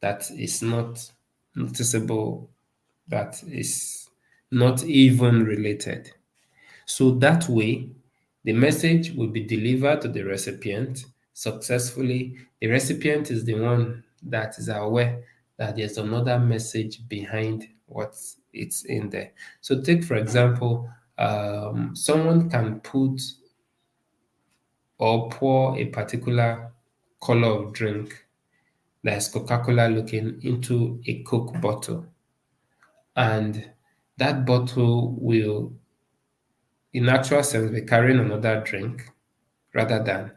that is not noticeable, that is not even related. So that way, the message will be delivered to the recipient successfully. The recipient is the one that is aware that there's another message behind what it's in there. So take for example, someone can put or pour a particular color of drink that is Coca-Cola looking into a Coke bottle. And that bottle will, in actual sense, be carrying another drink rather than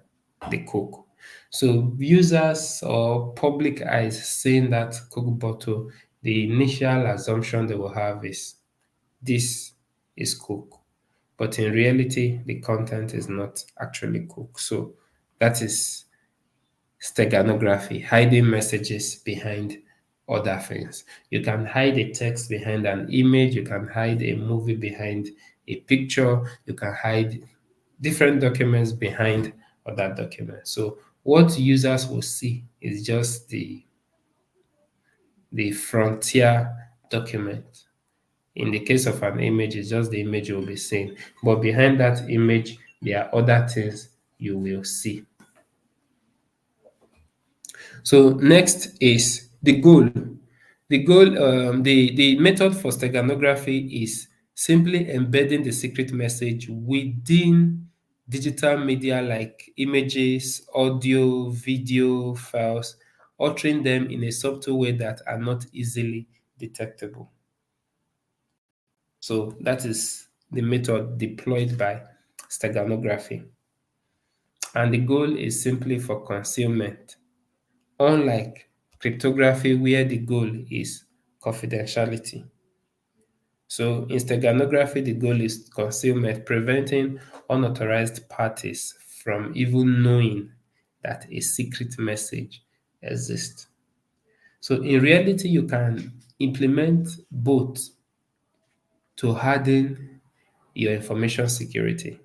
the Coke. So users or public eyes seeing that Coke bottle, the initial assumption they will have is this is Coke. But in reality, the content is not actually Coke. So that is steganography, hiding messages behind other things. You can hide a text behind an image, you can hide a movie behind a picture, you can hide different documents behind other documents. So what users will see is just the frontier document. In the case of an image, it's just the image you'll be seeing. But behind that image, there are other things you will see. So next is the goal. The method for steganography is simply embedding the secret message within digital media like images, audio, video files, altering them in a subtle way that are not easily detectable. So that is the method deployed by steganography. And the goal is simply for concealment, unlike cryptography where the goal is confidentiality. So in steganography, the goal is concealment, preventing unauthorized parties from even knowing that a secret message exists. So in reality, you can implement both to harden your information security.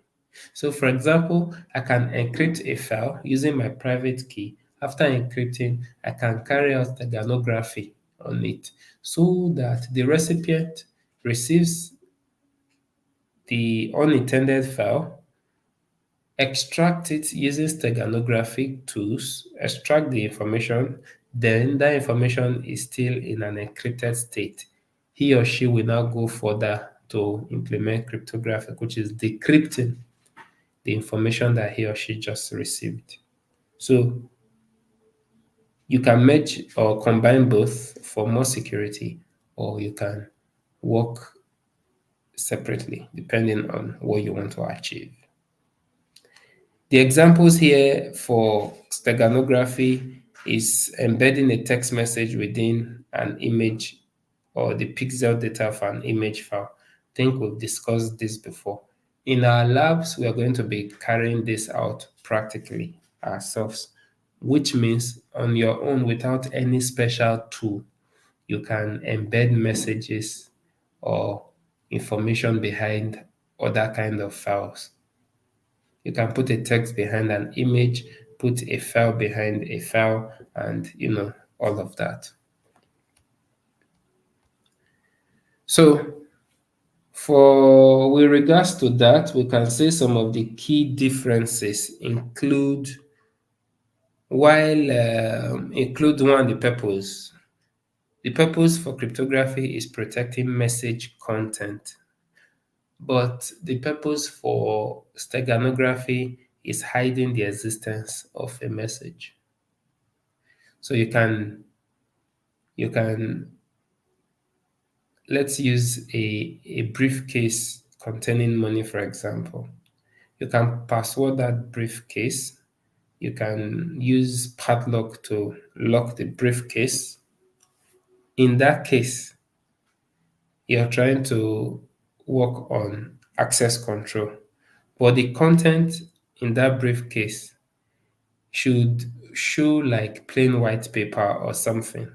So for example, I can encrypt a file using my private key. After encrypting, I can carry out steganography on it so that the recipient receives the unintended file, extract it using steganographic tools, extract the information, then that information is still in an encrypted state. He or she will now go further to implement cryptography, which is decrypting the information that he or she just received. So you can merge or combine both for more security, or you can work separately depending on what you want to achieve. The examples here for steganography is embedding a text message within an image or the pixel data of an image file. I think we've discussed this before. In our labs, we are going to be carrying this out practically ourselves, which means on your own without any special tool, you can embed messages or information behind other kind of files. You can put a text behind an image, put a file behind a file, and all of that. So for with regards to that, we can say some of the key differences include one, the purpose. The purpose for cryptography is protecting message content, but the purpose for steganography is hiding the existence of a message. So you can let's use a briefcase containing money, for example. You can password that briefcase. You can use padlock to lock the briefcase. In that case, you're trying to work on access control, but the content in that briefcase should show like plain white paper or something,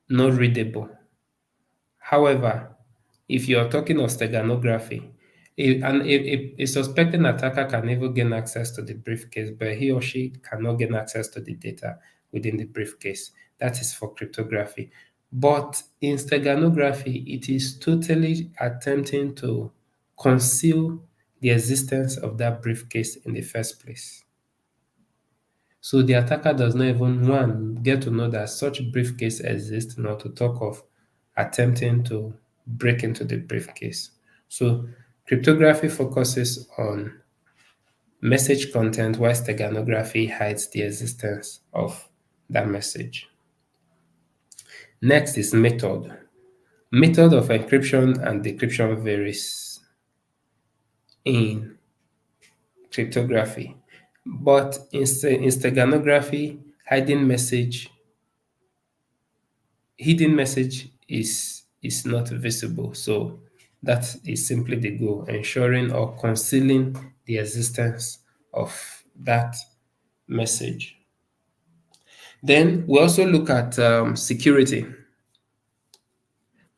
not readable. However, if you're talking of steganography, a suspecting attacker can even gain access to the briefcase, but he or she cannot gain access to the data within the briefcase. That is for cryptography. But in steganography, it is totally attempting to conceal the existence of that briefcase in the first place. So the attacker does not even one get to know that such briefcase exists, nor to talk of attempting to break into the briefcase. So cryptography focuses on message content, while steganography hides the existence of that message. Next is method. Method of encryption and decryption varies in cryptography, but in steganography, hidden message is not visible. So that is simply the goal, ensuring or concealing the existence of that message. Then we also look at security.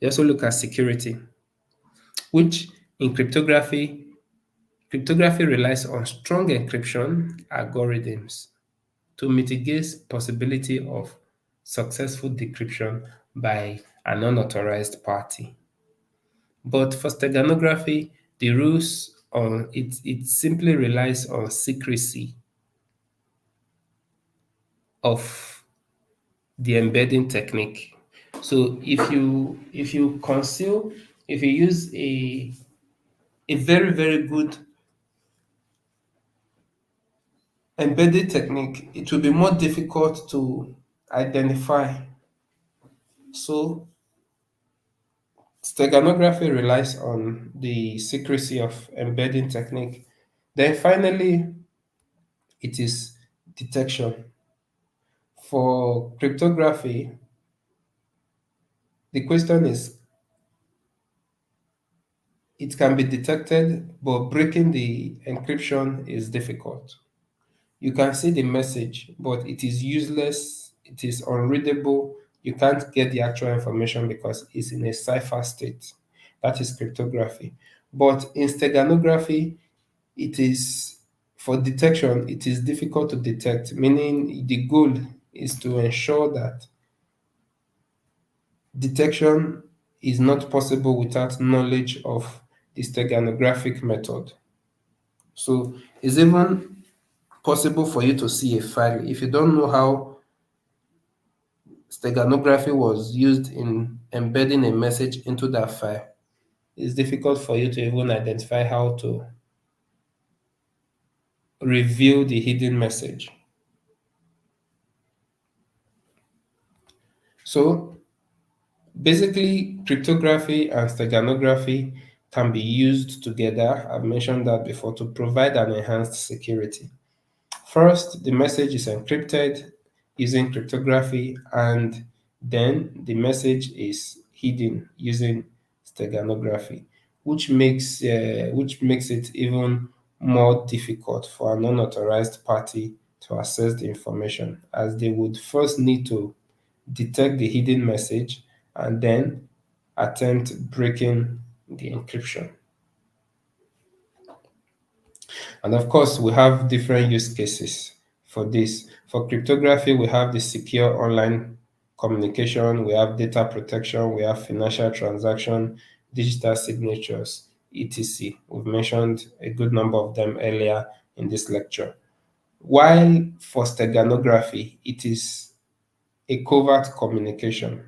We also look at security, which in cryptography relies on strong encryption algorithms to mitigate possibility of successful decryption by an unauthorized party. But for steganography, the rules on it simply relies on secrecy of the embedding technique. So if you conceal, if you use a very good embedded technique, it will be more difficult to identify. So steganography relies on the secrecy of embedding technique. Then finally, it is detection. For cryptography, the question is it can be detected, but breaking the encryption is difficult. You can see the message, but it is useless, it is unreadable, you can't get the actual information because it's in a cipher state. That is cryptography. But in steganography, it is for detection, it is difficult to detect, meaning the goal is to ensure that detection is not possible without knowledge of the steganographic method. So it's even possible for you to see a file if you don't know how steganography was used in embedding a message into that file. It's difficult for you to even identify how to reveal the hidden message. So basically, cryptography and steganography can be used together. I've mentioned that before to provide an enhanced security. First, the message is encrypted using cryptography, and then the message is hidden using steganography, which makes it even more difficult for an unauthorized party to access the information, as they would first need to detect the hidden message and then attempt breaking the encryption. And of course, we have different use cases for this. For cryptography, we have the secure online communication, we have data protection, we have financial transaction, digital signatures, etc. We've mentioned a good number of them earlier in this lecture. While for steganography, it is a covert communication,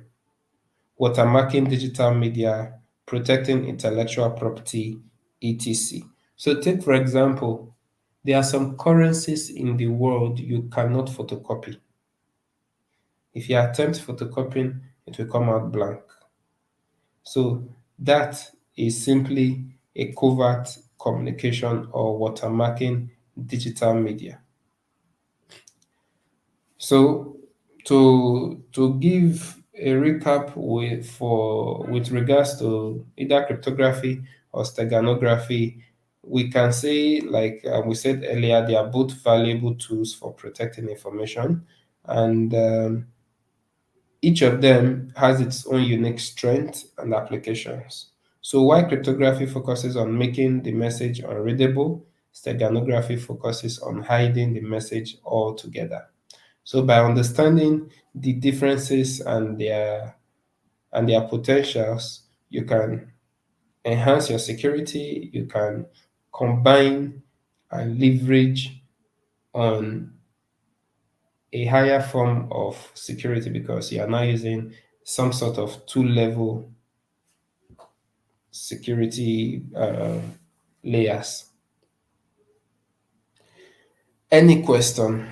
watermarking digital media, protecting intellectual property, etc. So take for example, there are some currencies in the world you cannot photocopy. If you attempt photocopying, it will come out blank. So that is simply a covert communication or watermarking digital media. So to give a recap with regards to either cryptography or steganography, we can say, like we said earlier, they are both valuable tools for protecting information, and each of them has its own unique strengths and applications. So while cryptography focuses on making the message unreadable, steganography focuses on hiding the message altogether. So by understanding the differences and their potentials, you can enhance your security, you can combine and leverage on a higher form of security because you are now using some sort of two-level security layers. Any question?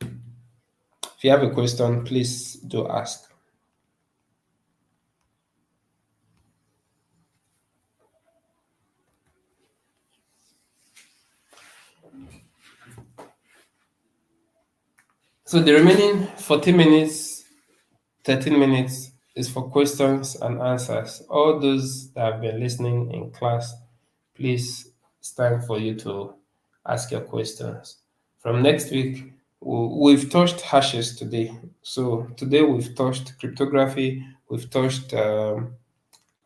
If you have a question, please do ask. So the remaining 40 minutes, 13 minutes is for questions and answers. All those that have been listening in class, please, it's time for you to ask your questions. From next week, we've touched hashes today. So today we've touched cryptography, we've touched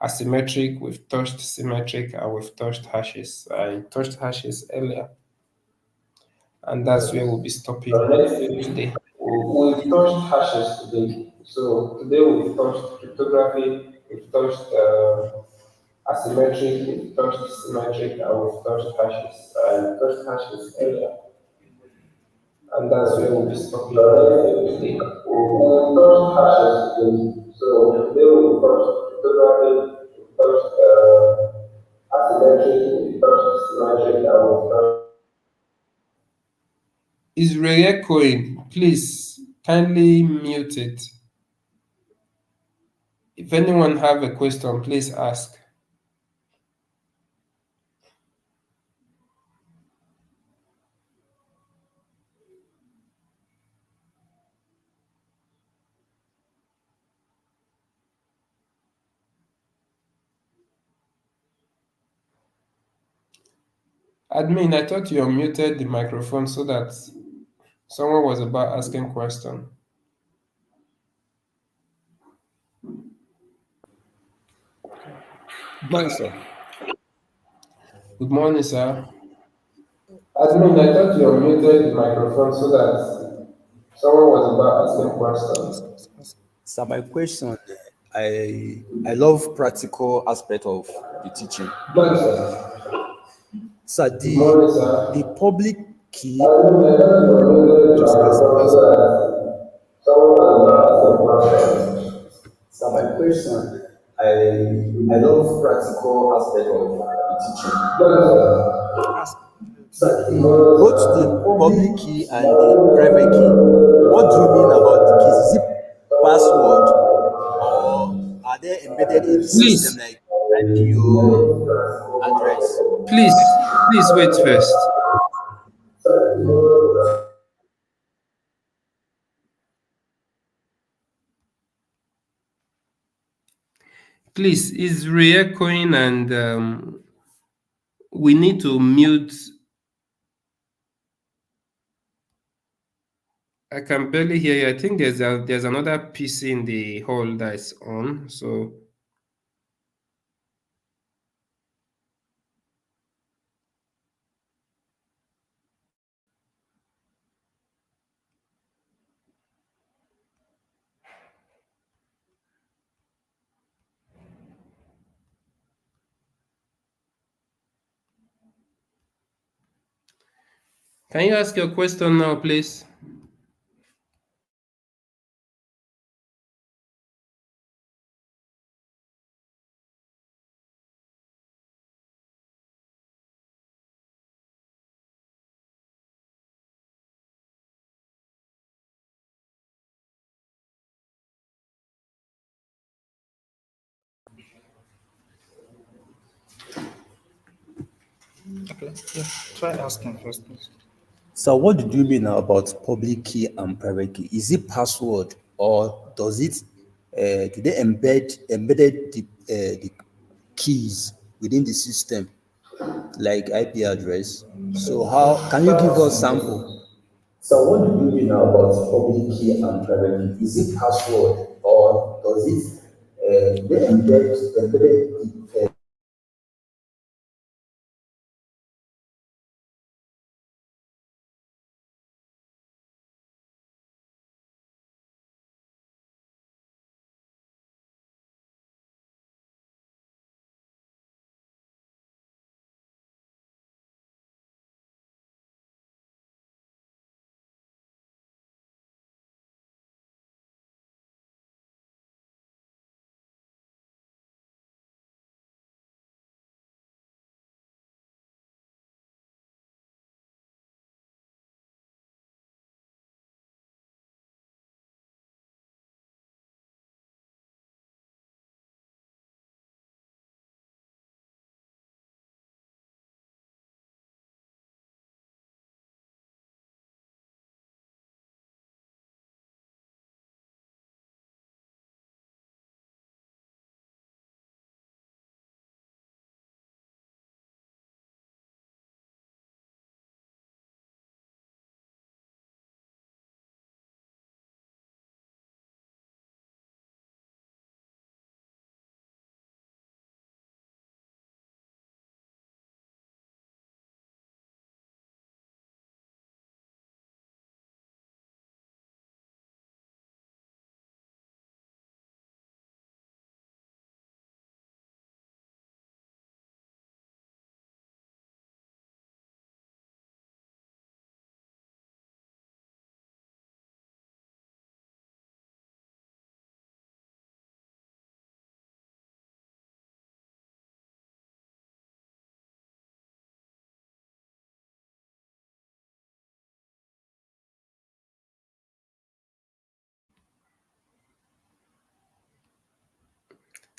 asymmetric, we've touched symmetric, and we've touched hashes. I touched hashes earlier, and that's where we'll be stopping Next week, today. we've touched hashes today. So today we've touched cryptography, we've touched asymmetric, we've touched symmetric, and we've touched hashes. I touched hashes earlier, and that's where we'll be stopping today. We've touched hashes today. So today we've touched cryptography, we've touched asymmetric, we've touched symmetric, and we've touched. Is re-echoing? Please kindly mute it. If anyone have a question, please ask. Admin, I thought you unmuted the microphone so that someone was about asking question. Morning, sir. Good morning, sir. Admin, I thought you unmuted the microphone so that someone was about asking question. So my question, I love practical aspect of the teaching. Good sir. So Good morning, sir. the public key, Admin, I thought you unmuted the just microphone so that someone was about asking question. so my question, I love practical aspect of the teaching. Good So sir. Good morning, both the sir. public key and the private key. What do you mean about the keys? Is it password or are they embedded in the system Please, like IP or address? please wait first. Please, is re-echoing and we need to mute. I can barely hear you. I think there's another PC in the hall that's on. So can you ask your question now, please? Okay, yeah. Try asking first, please. So what did you mean about public key and private key? Is it password or does it do they embedded the keys within the system like IP address? So how can you give us sample? So what do you mean about public key and private key? Is it password or does it they embedded the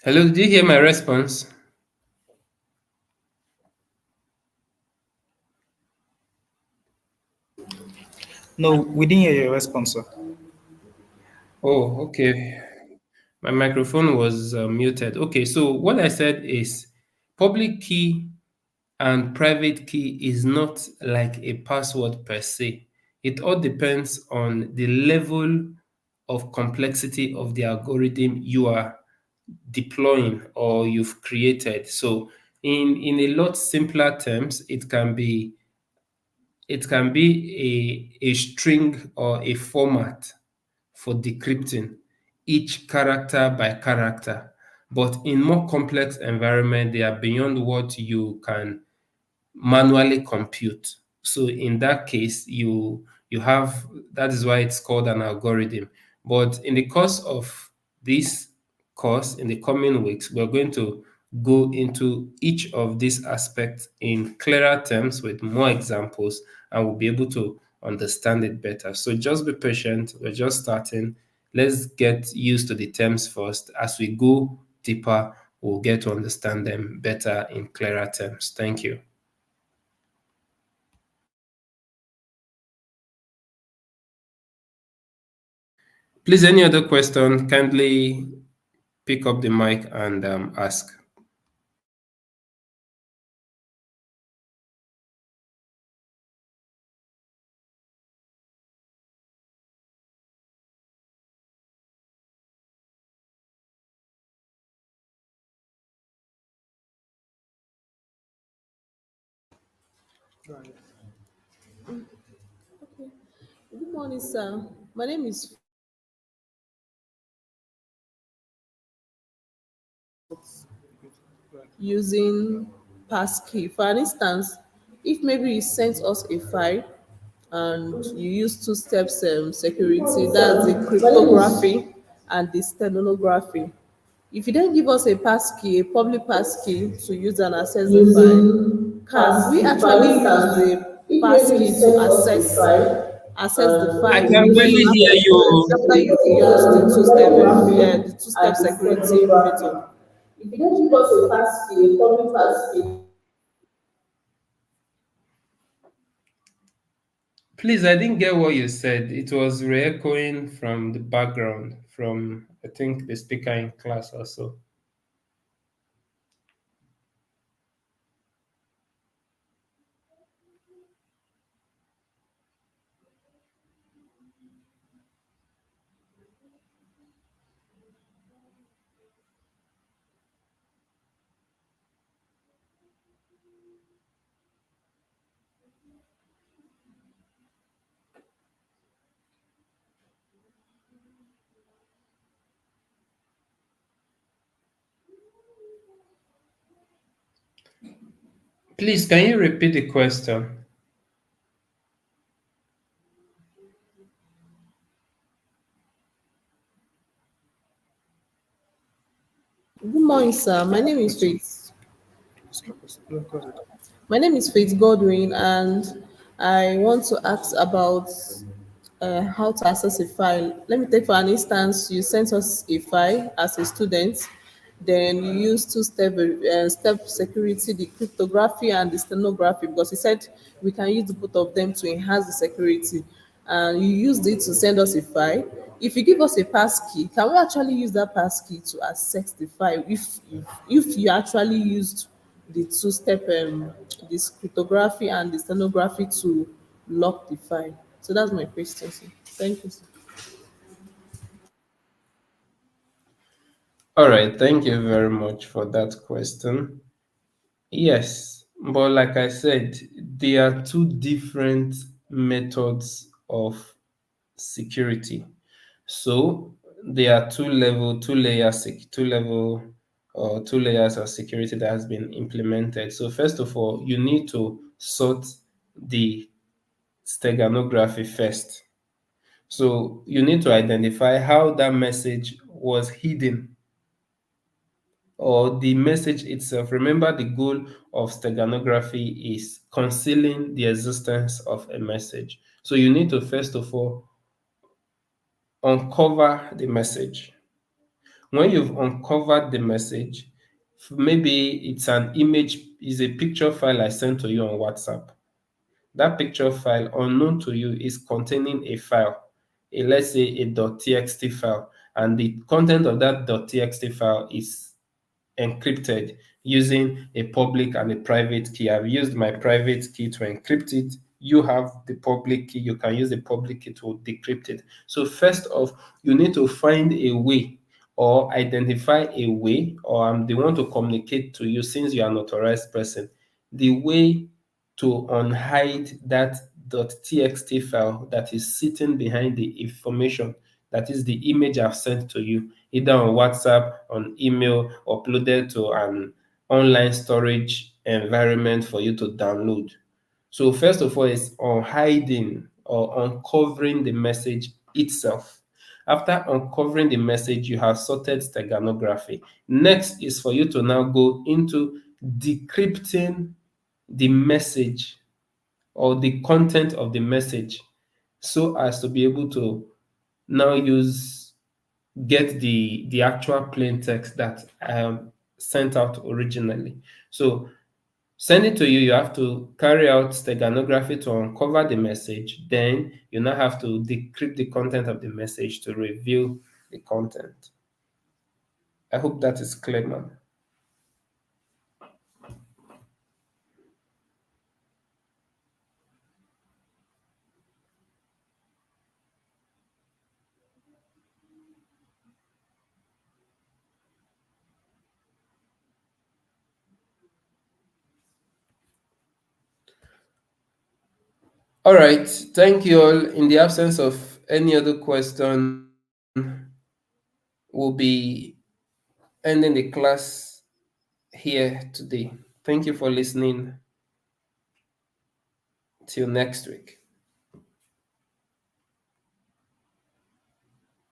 Hello, did you hear my response? No, we didn't hear your response, sir. Oh, okay. My microphone was muted. Okay, so what I said is public key and private key is not like a password per se. It all depends on the level of complexity of the algorithm you are deploying or you've created. So in a lot simpler terms, it can be a string or a format for decrypting each character by character. But in more complex environment, they are beyond what you can manually compute. So in that case, you have that is why it's called an algorithm. But in the course of this course, in the coming weeks, we're going to go into each of these aspects in clearer terms with more examples, and we'll be able to understand it better. So just be patient. We're just starting. Let's get used to the terms first. As we go deeper, we'll get to understand them better in clearer terms. Thank you. Please, any other question, kindly pick up the mic and ask. Good morning, sir. My name is using passkey. For an instance, if maybe you sent us a file and you use two steps security, that's the cryptography and the steganography. If you then give us a passkey, a public passkey to use and access the file, can we actually use the passkey to access the I file can barely hear you. after you use the two-step security method? If you don't give us a passkey, a public passkey. Please, I didn't get what you said. It was re-echoing from the background, from I think the speaker in class also. Please, can you repeat the question? Good morning, sir. My name is Faith. Go ahead. My name is Faith Godwin, and I want to ask about how to access a file. Let me take for an instance, you sent us a file as a student, then you use step security, the cryptography and the stenography, because he said we can use both of them to enhance the security. And you used it to send us a file. If you give us a passkey, can we actually use that passkey to access the file if you actually used the two-step this cryptography and the stenography to lock the file? So that's my question, sir. Thank you, sir. All right, thank you very much for that question. Yes, but like I said, there are two different methods of security. So there are two layers of security that has been implemented. So first of all, you need to sort the steganography first. So you need to identify how that message was hidden or the message itself. Remember, the goal of steganography is concealing the existence of a message. So you need to first of all uncover the message. When you've uncovered the message, maybe it's an image, is a picture file I sent to you on WhatsApp. That picture file, unknown to you, is containing a file, let's say a .txt file, and the content of that .txt file is encrypted using a public and a private key. I've used my private key to encrypt it. You have the public key. You can use the public key to decrypt it. So first off, you need to find a way or identify a way, or they want to communicate to you, since you are an authorized person, the way to unhide that .txt file that is sitting behind the information, that is the image I've sent to you, either on WhatsApp, on email, uploaded to an online storage environment for you to download. So first of all, it's on hiding or uncovering the message itself. After uncovering the message, you have sorted steganography. Next is for you to now go into decrypting the message or the content of the message, so as to be able to now get the actual plain text that I sent out originally. So send it to you, you have to carry out steganography to uncover the message. Then you now have to decrypt the content of the message to reveal the content. I hope that is clear, man. All right, thank you all. In the absence of any other question, we'll be ending the class here today. Thank you for listening. Till next week.